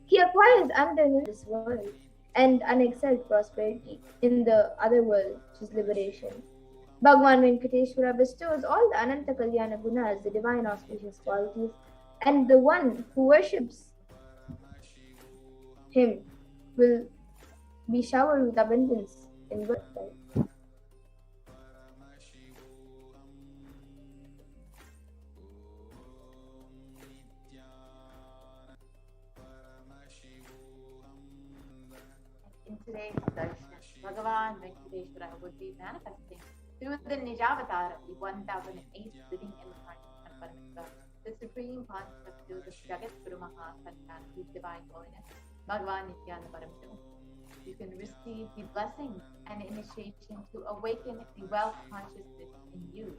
[SPEAKER 2] He acquires unending this world and unexcelled prosperity in the other world, which is liberation. Bhagwan Venkateshwara bestows all the Ananta Kalyana Gunas, the divine auspicious qualities, and the one who worships him will be showered with abundance in birth life.
[SPEAKER 3] In today's darshan, Bhagavan Venkateshwara would be manifesting through the Nijavatara, the 1008th living incarnation of Paramashiva, the supreme concept of the Jagat Guru Maha Sanatan, whose divine holiness, Bhagavan Nithyananda Paramashivam. You can receive the blessing and initiation to awaken the wealth consciousness in you.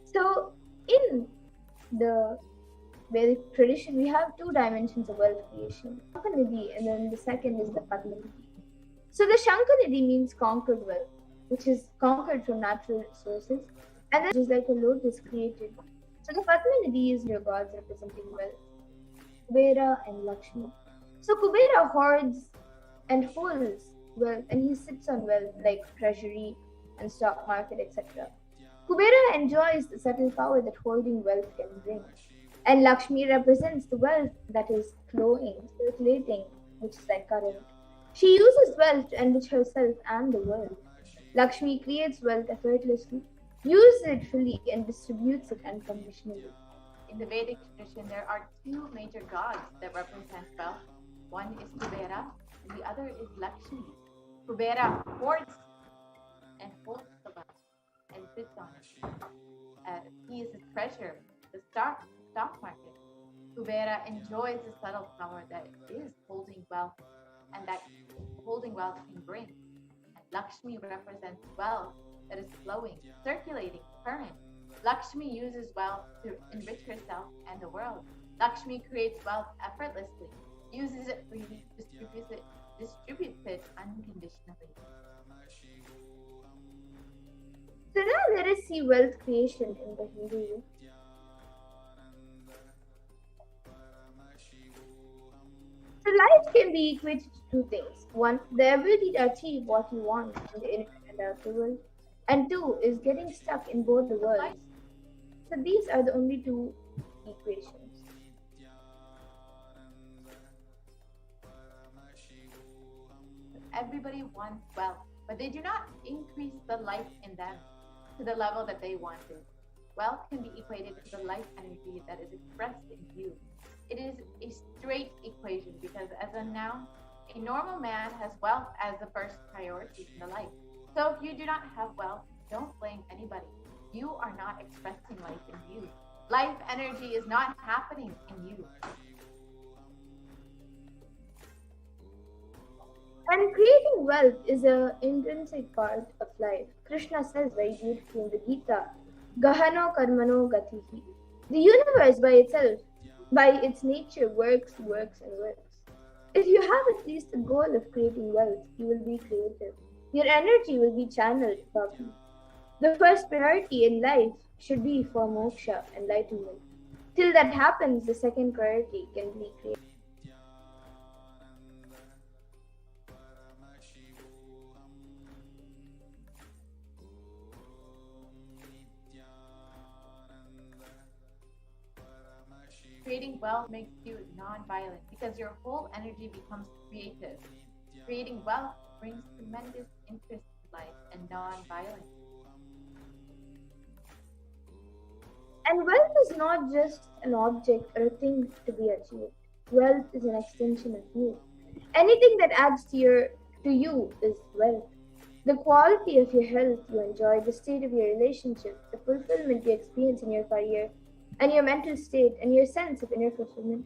[SPEAKER 2] So, in the Vedic tradition, we have two dimensions of wealth creation, Shankanidhi, and then the second is the Padmanidhi. So the Shankanidhi means conquered wealth, which is conquered from natural resources, and then is like a lotus created. So the Padmanidhi is your gods representing wealth, Kubera and Lakshmi. So Kubera hoards and holds wealth, and he sits on wealth like treasury and stock market, etc. Kubera enjoys the subtle power that holding wealth can bring. And Lakshmi represents the wealth that is flowing, circulating, which is like current. She uses wealth to enrich herself and the world. Lakshmi creates wealth effortlessly, uses it fully, and distributes it unconditionally.
[SPEAKER 3] In the Vedic tradition, there are two major gods that represent wealth. One is Kubera, and the other is Lakshmi. Kubera hoards and holds the wealth and sits on it. He is a treasure, the stock market. Kubera enjoys the subtle power that is holding wealth and that holding wealth can bring. And Lakshmi represents wealth that is flowing, circulating, current. Lakshmi uses wealth to enrich herself and the world. Lakshmi creates wealth effortlessly, uses it freely, distributes it unconditionally.
[SPEAKER 2] So now let us see wealth creation in the Hindu way. So life can be equated to two things. One, the ability to achieve what you want in the inner and outer world. And two is getting stuck in both the worlds. So these are the only two equations.
[SPEAKER 3] Everybody wants wealth, but they do not increase the life in them to the level that they wanted. Wealth can be equated to the life energy that is expressed in you. It is a straight equation because as a noun, a normal man has wealth as the first priority in the life. So if you do not have wealth, don't blame anybody. You are not expressing life in you. Life energy is not happening in you.
[SPEAKER 2] And creating wealth is an intrinsic part of life. Krishna says very beautifully in the Gita, Gahano Karmano Gatihi. The universe by itself, by its nature, works. If you have at least the goal of creating wealth, you will be creative. Your energy will be channeled properly. The first priority in life should be for moksha, enlightenment. Till that happens, the second priority can be created.
[SPEAKER 3] Creating wealth makes you non-violent because your whole energy becomes creative. Creating wealth brings tremendous interest in life and non-violence.
[SPEAKER 2] And wealth is not just an object or a thing to be achieved. Wealth is an extension of you. Anything that adds to you is wealth. The quality of your health you enjoy, the state of your relationship, the fulfillment you experience in your career, and your mental state, and your sense of inner fulfillment.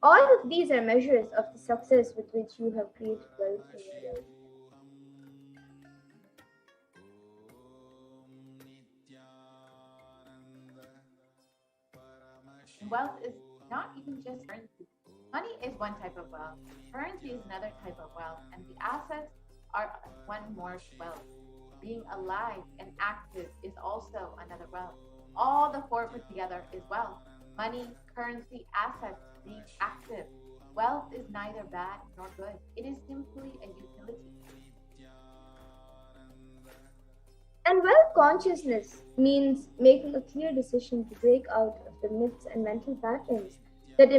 [SPEAKER 2] All of these are measures of the success with which you have created wealth in your life.
[SPEAKER 3] Wealth is not even just currency. Money is one type of wealth. Currency is another type of wealth, and the assets are one more wealth. Being alive and active is also another wealth. All the four put together is wealth. Money, currency, assets, being active. Wealth is neither bad nor good. It is simply a utility.
[SPEAKER 2] And wealth consciousness means making a clear decision to break out of the myths and mental patterns that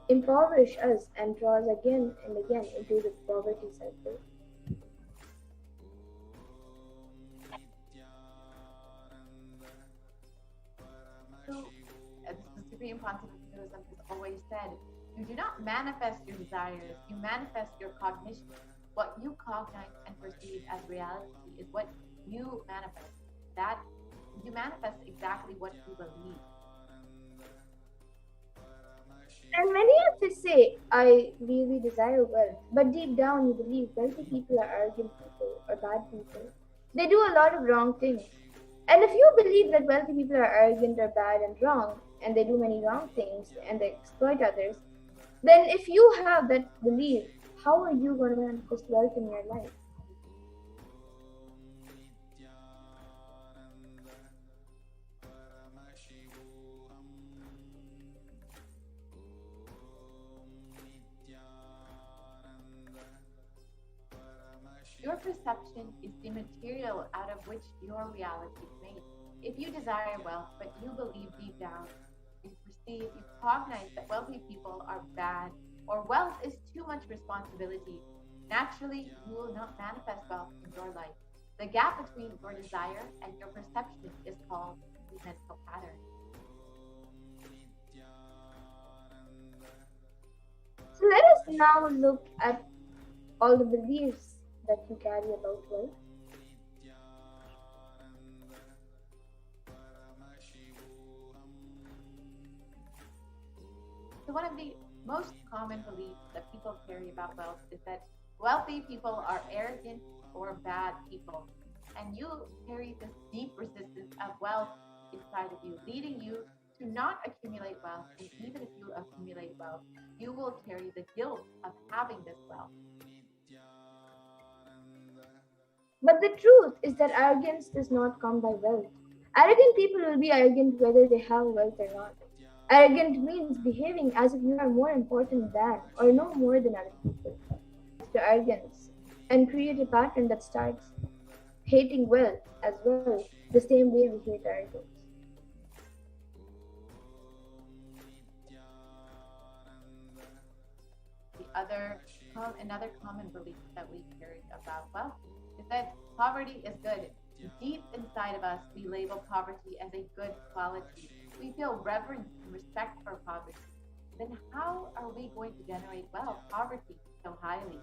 [SPEAKER 2] impoverish us and draw us again and again into the poverty cycle.
[SPEAKER 3] So, as the Supreme Pontifical Buddhism has always said, you do not manifest your desires, you manifest your cognition. What you cognize and perceive as reality is what you manifest. That you manifest exactly what you believe.
[SPEAKER 2] And many of us say, I really desire wealth, but deep down you believe wealthy people are arrogant people or bad people. They do a lot of wrong things. And if you believe that wealthy people are arrogant or bad and wrong, and they do many wrong things and they exploit others, then if you have that belief, how are you going to manifest wealth in your life?
[SPEAKER 3] Your perception is the material out of which your reality is made. If you desire wealth, but you believe deep down, you perceive, you cognize that wealthy people are bad, or wealth is too much responsibility, naturally you will not manifest wealth in your life. The gap between your desire and your perception is called the mental pattern.
[SPEAKER 2] So let us now look at all the beliefs that you carry about wealth.
[SPEAKER 3] So one of the most common beliefs that people carry about wealth is that wealthy people are arrogant or bad people. And you carry this deep resistance of wealth inside of you, leading you to not accumulate wealth. And even if you accumulate wealth, you will carry the guilt of having this wealth.
[SPEAKER 2] But the truth is that arrogance does not come by wealth. Arrogant people will be arrogant whether they have wealth or not. Arrogant means behaving as if you are more important than or no more than other people. To arrogance and create a pattern that starts hating wealth as well, the same way we hate arrogance.
[SPEAKER 3] Another common belief that we carry about wealth is that poverty is good. Deep inside of us, we label poverty as a good quality. We feel reverence and respect for poverty. Then how are we going to generate wealth, poverty so highly?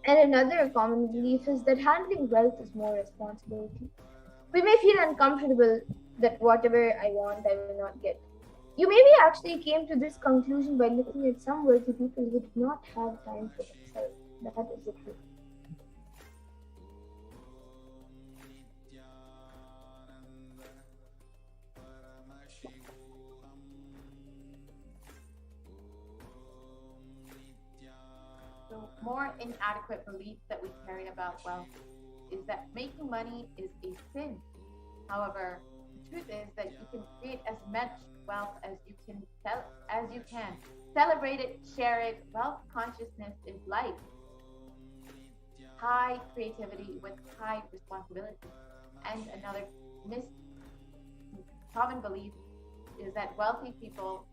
[SPEAKER 2] And another common belief is that handling wealth is more responsibility. We may feel uncomfortable that whatever I want, I will not get. You maybe actually came to this conclusion by looking at some wealthy people who did not have time for themselves. That is the truth.
[SPEAKER 3] So more inadequate beliefs that we carry about wealth is that making money is a sin. However, the truth is that you can create as much wealth as you can. Celebrate it, share it. Wealth consciousness is life. High creativity with high responsibility. And another common belief is that wealthy people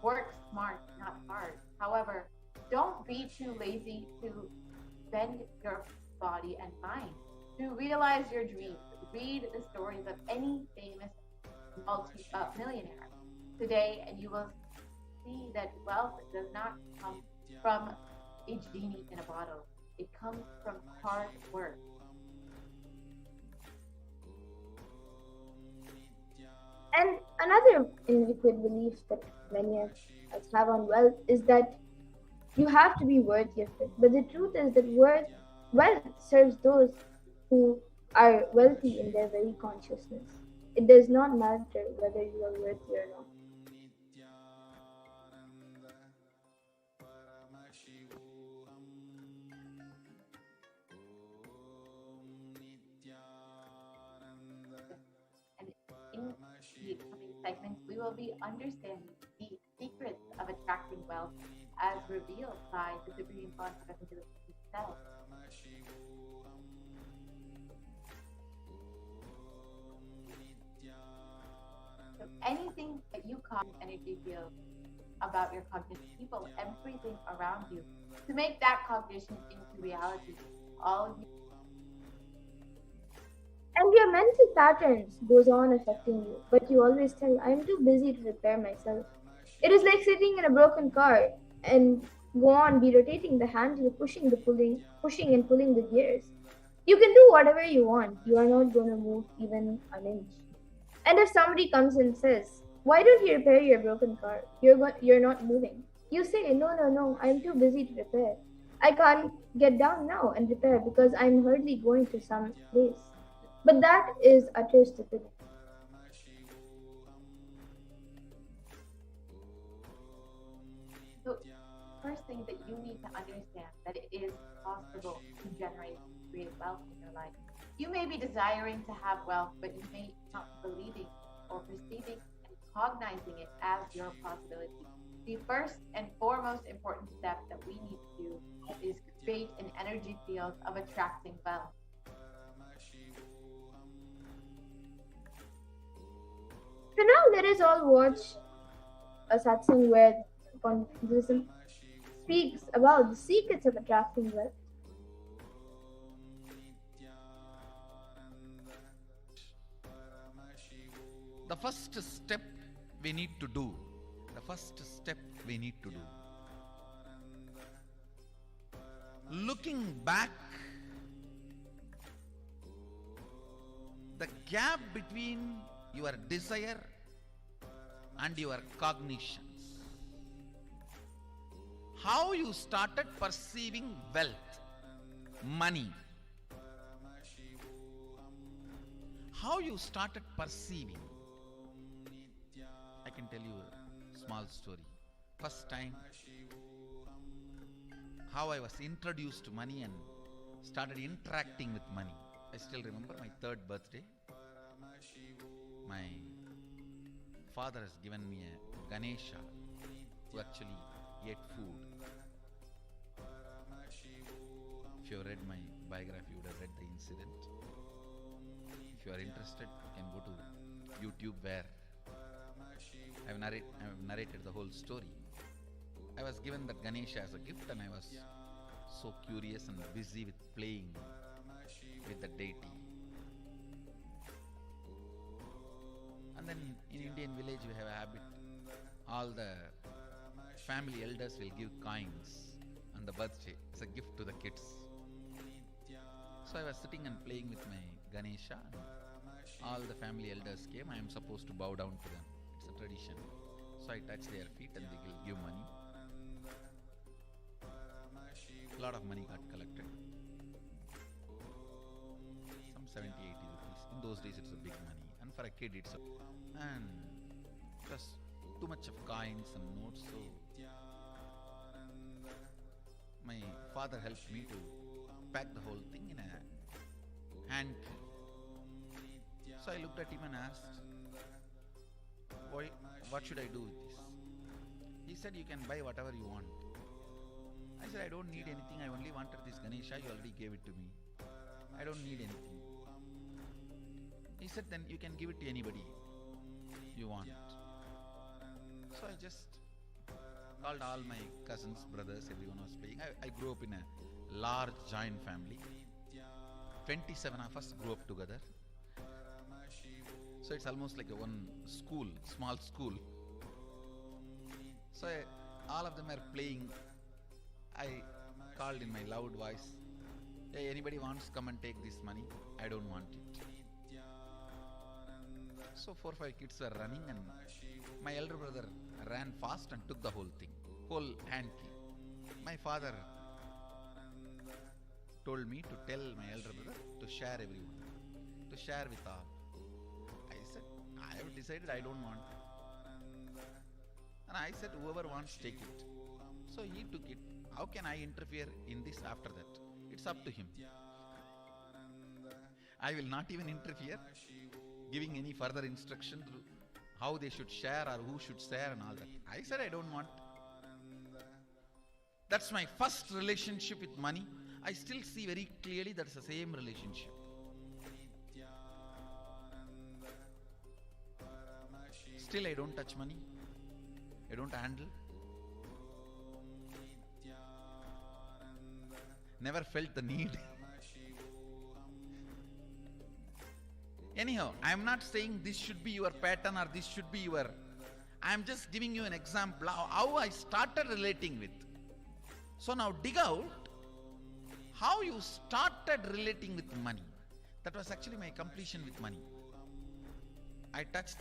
[SPEAKER 3] work smart, not hard. However, don't be too lazy to bend your body and mind to realize your dreams. Read the stories of any famous millionaire today, and you will see that wealth does not come from a genie in a bottle. It comes from hard work.
[SPEAKER 2] And another inadequate belief that many of us have on wealth is that you have to be worthy of it. But the truth is that wealth serves those who are wealthy in their very consciousness. It does not matter whether you are worthy or not.
[SPEAKER 3] And in the coming segments, we will be understanding the secrets of attracting wealth as revealed by the Supreme Concept himself. So anything that you cause energy field about your cognition, people, everything around you, to make that cognition into reality. All you
[SPEAKER 2] And your mental patterns goes on affecting you, but you always tell, I am too busy to repair myself. It is like sitting in a broken car and go on be rotating the handle, pushing and pulling the gears. You can do whatever you want. You are not going to move even an inch. And if somebody comes and says, why don't you repair your broken car? You're not moving. You say, no, no, no, I'm too busy to repair. I can't get down now and repair because I'm hardly going to some place. But that is utter stupidity.
[SPEAKER 3] So, first thing that you need to understand that it is possible to generate, create wealth in your life. You may be desiring to have wealth, but you may not be believing or perceiving and cognizing it as your possibility. The first and foremost important step that we need to do is create an energy field of attracting wealth.
[SPEAKER 2] So now let us all watch a satsang where Confucianism speaks about the secrets of attracting wealth.
[SPEAKER 4] The first step we need to do, looking back, the gap between your desire and your cognitions. How you started perceiving wealth, money. How you started perceiving. I can tell you a small story. First time, how I was introduced to money and started interacting with money. I still remember my 3rd birthday. My father has given me a Ganesha who actually ate food. If you have read my biography, you would have read the incident. If you are interested, you can go to YouTube where I have narrated the whole story. I was given that Ganesha as a gift and I was so curious and busy with playing with the deity. And then in Indian village we have a habit, all the family elders will give coins on the birthday as a gift to the kids. So I was sitting and playing with my Ganesha and all the family elders came. I am supposed to bow down to them. It's a tradition. So I touch their feet and they will give money. A lot of money got collected. Some 70, 80 rupees. In those days it's a big money. And for a kid it's a... And it was too much of coins and notes. So my father helped me to pack the whole thing in a hand. So I looked at him and asked, what should I do with this? He said, you can buy whatever you want. I said, I don't need anything. I only wanted this Ganesha. You already gave it to me. I don't need anything. He said, then you can give it to anybody you want. So I just called all my cousins, brothers, everyone was playing. I grew up in a large joint family. 27 of us grew up together. So it's almost like a one school, small school. So all of them are playing. I called in my loud voice, hey, anybody wants to come and take this money? I don't want it. So 4-5 kids were running and my elder brother ran fast and took the whole thing, whole hand key. My father told me to tell my elder brother to share everyone, to share with all. I said, I have decided I don't want. And I said, whoever wants, take it. So he took it. How can I interfere in this after that? It's up to him. I will not even interfere, giving any further instruction to how they should share or who should share and all that. I said I don't want. That's my first relationship with money. I still see very clearly that's the same relationship. Still I don't touch money. I don't handle. Never felt the need. Anyhow, I am not saying this should be your pattern or this should be your... I am just giving you an example how I started relating with. So now dig out how you started relating with money. That was actually my completion with money. I touched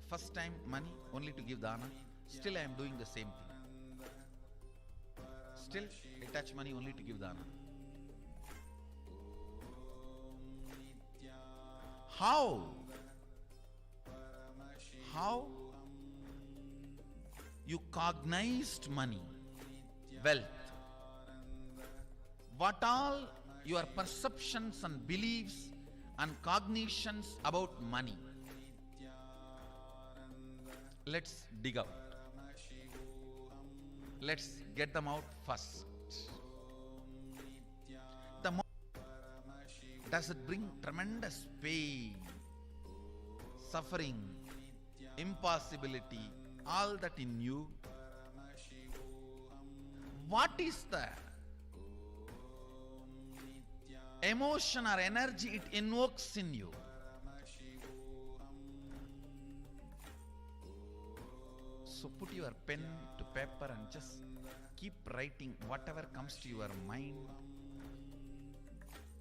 [SPEAKER 4] first time money only to give dana. Still I am doing the same thing. Still I touch money only to give dana. How you cognized money, wealth, what all your perceptions and beliefs and cognitions about money. Let's dig out. Let's get them out first. Does it bring tremendous pain, suffering, impossibility, all that in you? What is the emotion or energy it invokes in you? So put your pen to paper and just keep writing whatever comes to your mind.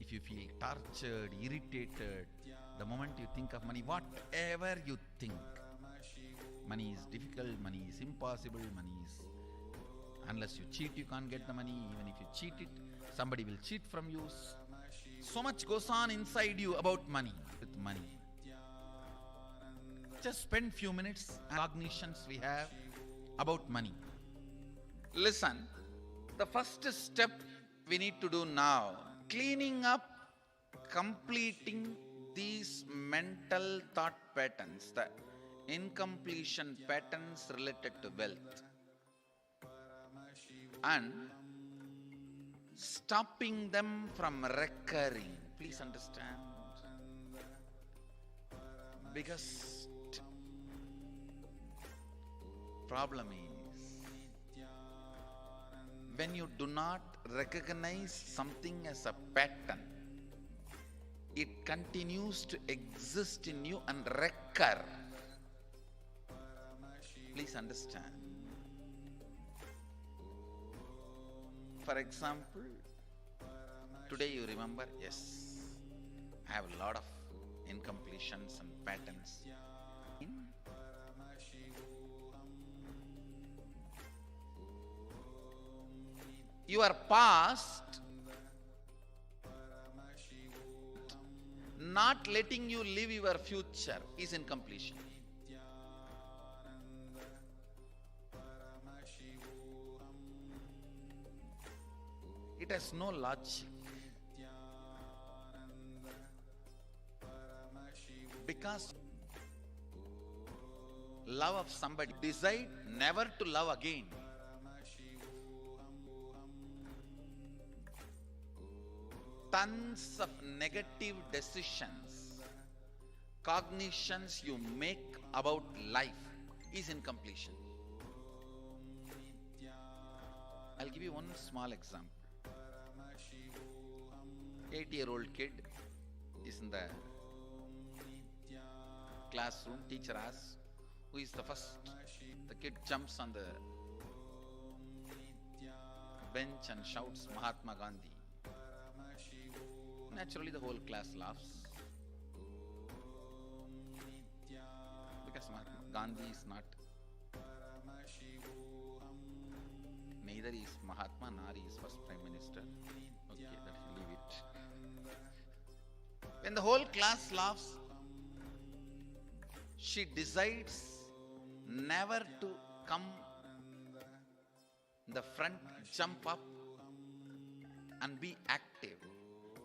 [SPEAKER 4] If you feel tortured, irritated, the moment you think of money, whatever you think, money is difficult, money is impossible, money is, unless you cheat you can't get the money, even if you cheat it, somebody will cheat from you. So much goes on inside you about money, with money. Just spend few minutes on cognitions we have about money. Listen, the first step we need to do now, cleaning up, completing these mental thought patterns, the incompletion patterns related to wealth, and stopping them from recurring. Please understand. Biggest problem is when you do not recognize something as a pattern, it continues to exist in you and recur. Please understand. For example, today you remember, yes, I have a lot of incompletions and patterns. Your past not letting you live your future is incompletion. It has no logic. Because love of somebody, decide never to love again. Tons of negative decisions, cognitions you make about life is incompletion. I'll give you one small example. 8-year-old kid is in the classroom, teacher asks, who is the first? The kid jumps on the bench and shouts, Mahatma Gandhi. Naturally, the whole class laughs. as Mahatma Gandhi is not. Neither is Mahatma nor he is first Prime Minister. Okay, let's leave it. When the whole class laughs, she decides never to come in the front, jump up and be active.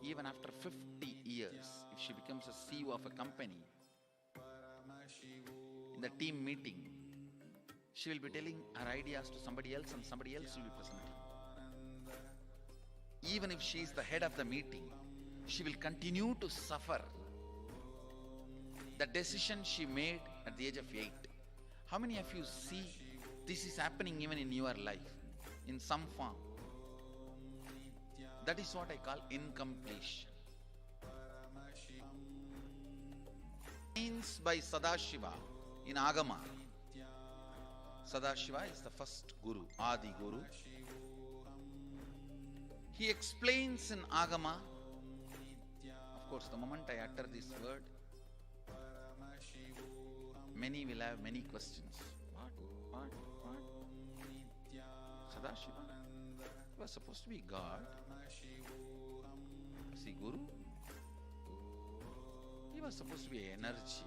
[SPEAKER 4] Even after 50 years, if she becomes a CEO of a company, in the team meeting, she will be telling her ideas to somebody else and somebody else will be presenting. Even if she is the head of the meeting, she will continue to suffer the decision she made at the age of 8. How many of you see this is happening even in your life in some form? That is what I call incompletion. Means by Sadashiva in Agama. Sadashiva is the first Guru, Adi Guru. He explains in Agama. Of course, the moment I utter this word, many will have many questions. What? Sadashiva? He was supposed to be God. Was he Guru? He was supposed to be energy.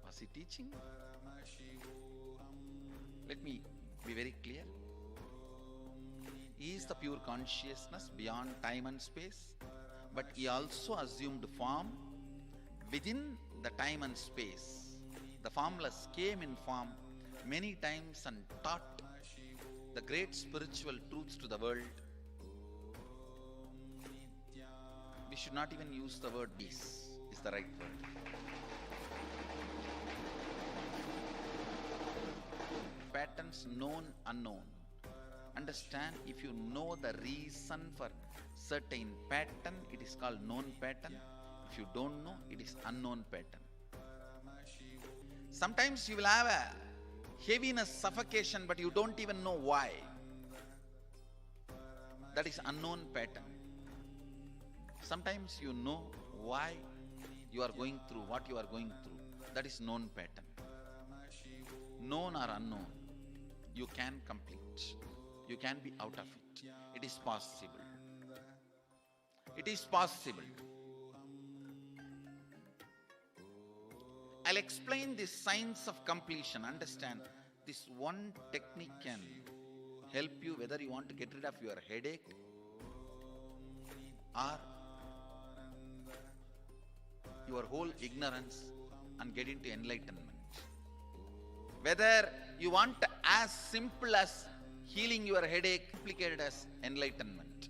[SPEAKER 4] Was he teaching? Let me be very clear. He is the pure consciousness beyond time and space, but he also assumed form within the time and space. The formless came in form many times and taught the great spiritual truths to the world. We should not even use the word peace, is the right word. Patterns known, unknown. Understand, if you know the reason for certain pattern, it is called known pattern. If you don't know, it is unknown pattern. Sometimes you will have a heaviness, suffocation, but you don't even know why. That is unknown pattern. Sometimes you know why you are going through what you are going through. That is known pattern. Known or unknown, you can complete. You can be out of it. It is possible. It is possible. I'll explain the science of completion. Understand, this one technique can help you whether you want to get rid of your headache or your whole ignorance and get into enlightenment. Whether you want as simple as healing your headache, complicated as enlightenment.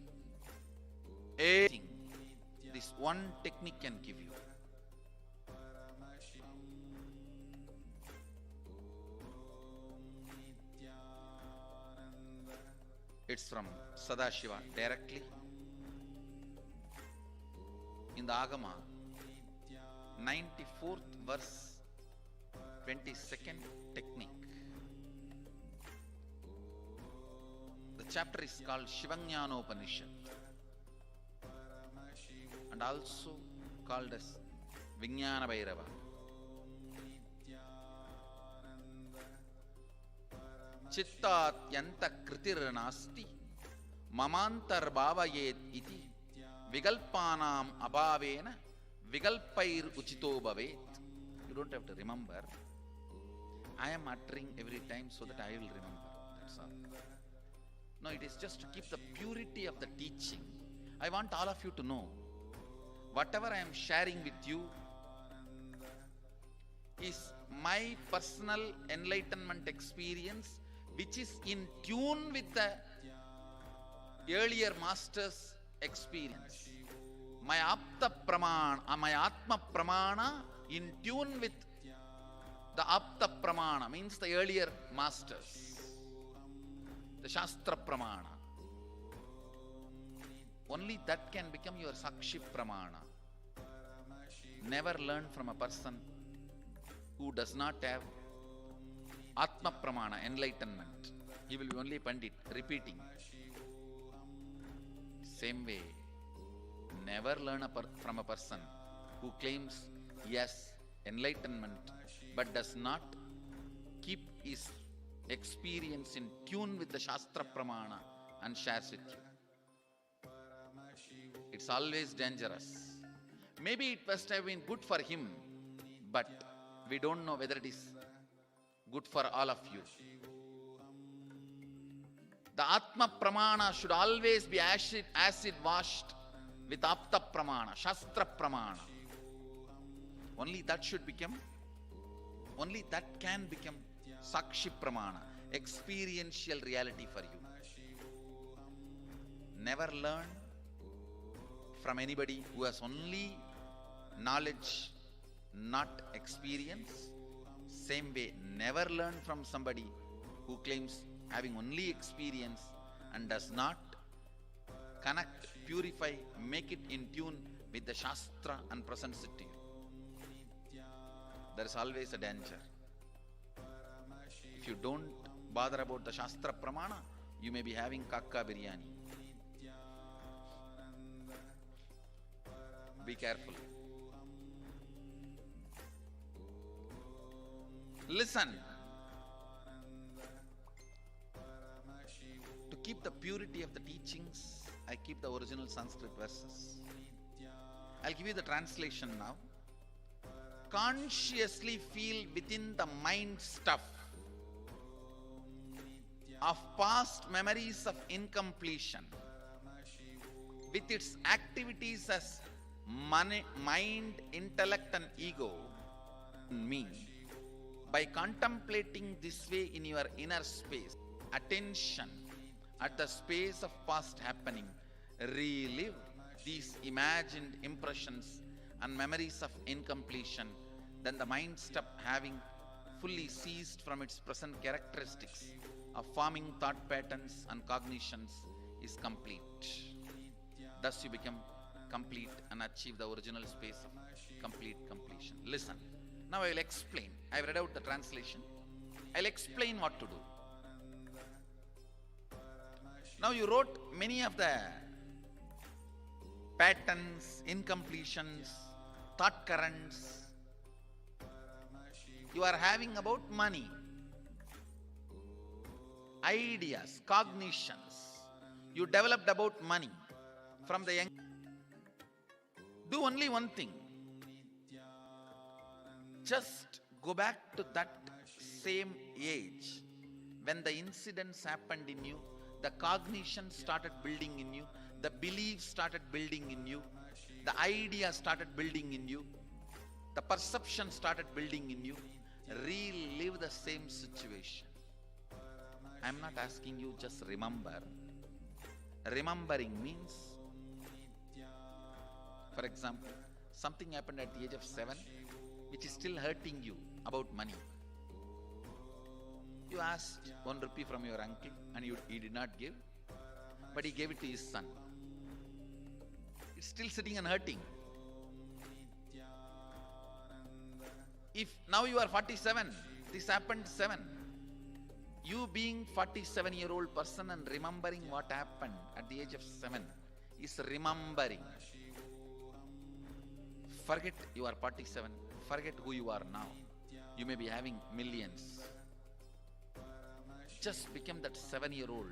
[SPEAKER 4] Everything this one technique can give you. It's from Sadashiva directly. In the Agama, 94th verse, 22nd technique. The chapter is called Shivajnanopanishad and also called as Vijnana Bhairava. Chittat yanta kritir nasti mamantar bhavayet iti vigalpanam abhavena vigalpair uchito bhavet. You don't have to remember. I am uttering every time so that I will remember. That's all. No, it is just to keep the purity of the teaching. I want all of you to know, whatever I am sharing with you is my personal enlightenment experience, which is in tune with the earlier master's experience. My Apta Pramana, my Atma Pramana in tune with the Apta Pramana, means the earlier masters, the Shastra Pramana. Only that can become your Sakshi Pramana. Never learn from a person who does not have Atma Pramana, enlightenment. He will be only Pandit, repeating. Same way, never learn from a person who claims, yes, enlightenment but does not keep his experience in tune with the Shastra Pramana and shares with you. It's always dangerous. Maybe it must have been good for him, but we don't know whether it is good for all of you. The Atma Pramana should always be acid washed with Apta Pramana, Shastra Pramana. Only that can become Sakshi Pramana, experiential reality for you. Never learn from anybody who has only knowledge, not experience. Same way, never learn from somebody who claims having only experience and does not connect, purify, make it in tune with the Shastra and presents it to you. There is always a danger. If you don't bother about the Shastra Pramana, you may be having kakka biryani. Be careful. Listen. To keep the purity of the teachings, I keep the original Sanskrit verses. I'll give you the translation now. Consciously feel within the mind stuff of past memories of incompletion with its activities as mind, intellect and ego, me. By contemplating this way in your inner space, attention at the space of past happening, relive these imagined impressions and memories of incompletion, then the mind stop having fully ceased from its present characteristics of forming thought patterns and cognitions is complete. Thus you become complete and achieve the original space of complete completion. Listen. Now I will explain. I have read out the translation. I will explain what to do. Now you wrote many of the patterns, incompletions, thought currents you are having about money, ideas, cognitions you developed about money from the young. Do only one thing. Just go back to that same age when the incidents happened in you, the cognition started building in you, the beliefs started building in you, the idea started building in you, the perception started building in you. Relive the same situation. I am not asking you just remember. Remembering means, for example, something happened at the age of 7 which is still hurting you about money. You asked 1 rupee from your uncle and he did not give, but he gave it to his son. It's still sitting and hurting. If now you are 47, this happened 7. You being 47-year-old person and remembering what happened at the age of 7 is remembering. Forget you are 47. Forget who you are now. You may be having millions. Just become that 7-year-old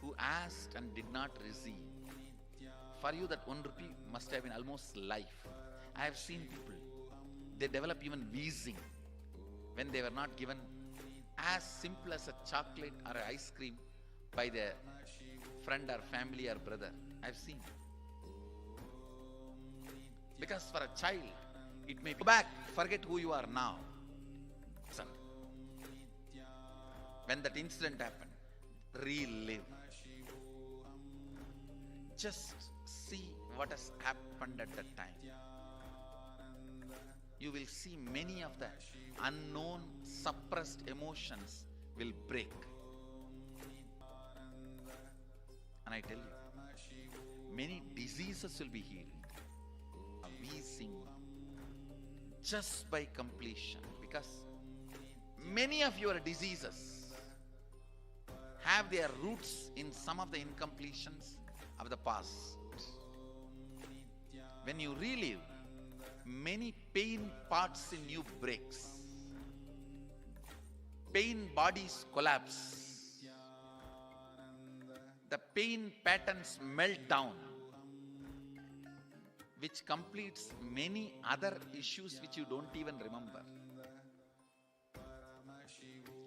[SPEAKER 4] who asked and did not receive. For you that 1 rupee must have been almost life. I have seen people, they develop even wheezing when they were not given as simple as a chocolate or an ice cream by their friend or family or brother. I have seen. Because for a child, it may be, go back, forget who you are now. Son. When that incident happened, relive. Just see what has happened at that time. You will see many of the unknown, suppressed emotions will break. And I tell you, many diseases will be healed. Wheezing, just by completion, because many of your diseases have their roots in some of the incompletions of the past. When you relive, many pain parts in you breaks. Pain bodies collapse. The pain patterns melt down, which completes many other issues which you don't even remember.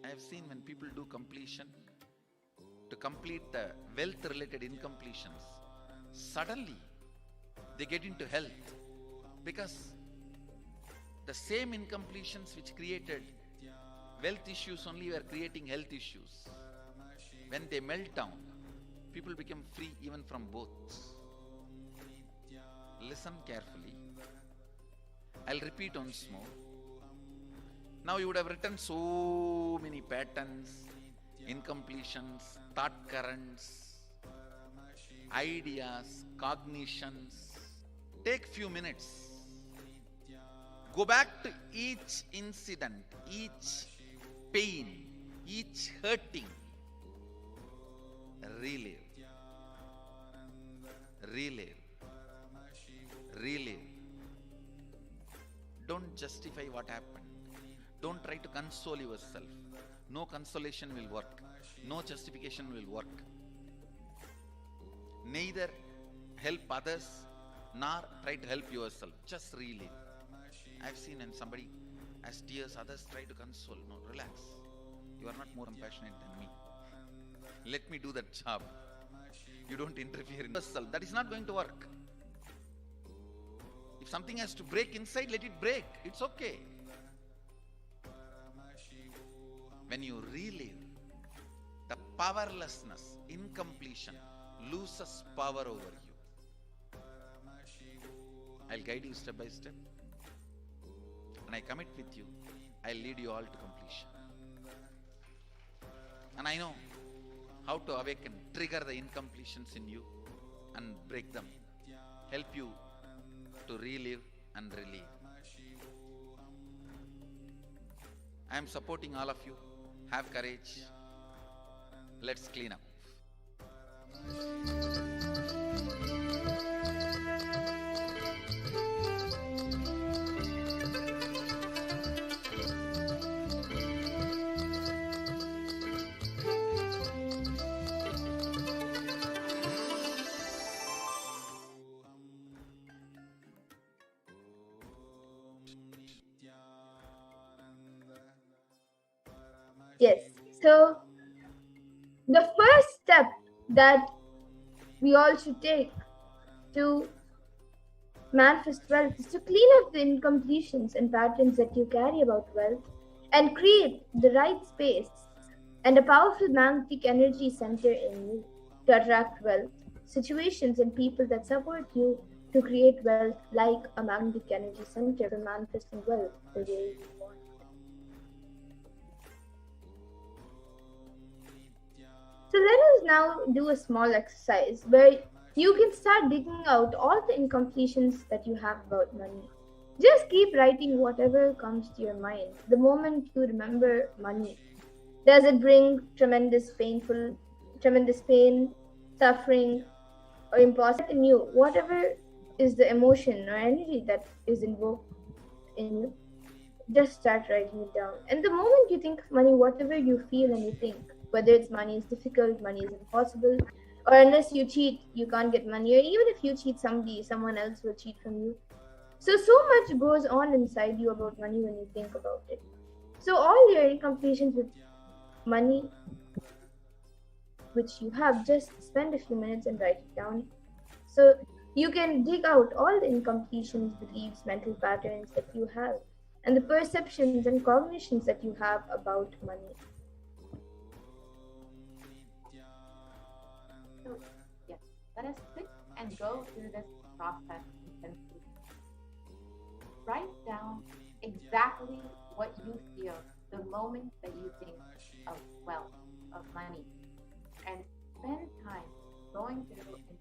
[SPEAKER 4] I have seen when people do completion, to complete the wealth related incompletions, suddenly they get into health, because the same incompletions which created wealth issues only were creating health issues. When they melt down, people become free even from both. Listen carefully. I'll repeat once more. Now you would have written so many patterns, incompletions, thought currents, ideas, cognitions. Take few minutes. Go back to each incident, each pain, each hurting. Relive. Relive. Relive. Don't justify what happened. Don't try to console yourself. No consolation will work. No justification will work. Neither help others nor try to help yourself. Just relive. I've seen when somebody has tears, others try to console. No, relax. You are not more compassionate than me. Let me do that job. You don't interfere in yourself. That is not going to work. If something has to break inside, let it break. It's okay. When you relive, the powerlessness, incompletion loses power over you. I'll guide you step by step. And I commit with you, I'll lead you all to completion. And I know how to awaken, trigger the incompletions in you and break them. Help you to relive and relieve. I am supporting all of you. Have courage. Let's clean up.
[SPEAKER 2] Yes. So the first step that we all should take to manifest wealth is to clean up the incompletions and patterns that you carry about wealth and create the right space and a powerful magnetic energy center in you to attract wealth, situations and people that support you to create wealth like a magnetic energy center for manifesting wealth the way you want. So let us now do a small exercise where you can start digging out all the incompletions that you have about money. Just keep writing whatever comes to your mind. The moment you remember money, does it bring tremendous pain, suffering, or impossible in you? Whatever is the emotion or energy that is invoked in you, just start writing it down. And the moment you think of money, whatever you feel and you think, whether it's money is difficult, money is impossible, or unless you cheat, you can't get money, or even if you cheat somebody, someone else will cheat from you. So much goes on inside you about money when you think about it. So all your incompletions with money, which you have, just spend a few minutes and write it down. So you can dig out all the incompletions, beliefs, mental patterns that you have, and the perceptions and cognitions that you have about money.
[SPEAKER 3] So, yes, let us sit and go through this process intensely. Write down exactly what you feel the moment that you think of wealth, of money, and spend time going through and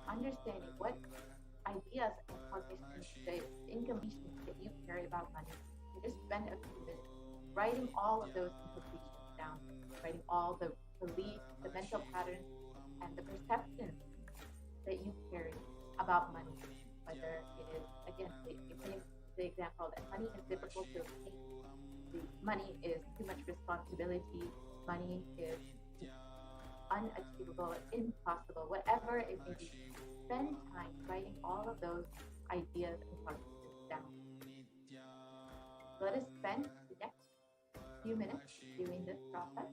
[SPEAKER 3] understanding what ideas and cognitions, the incompletions that you carry about money. You just spend a few minutes writing all of those incompletions down, writing all the beliefs, the mental patterns, and the perceptions that you carry about money, whether it is, again, the the example that money is difficult to obtain, money is too much responsibility, money is unachievable, impossible, whatever it may be. Spend time writing all of those ideas and concepts down. Let us spend the next few minutes doing this process.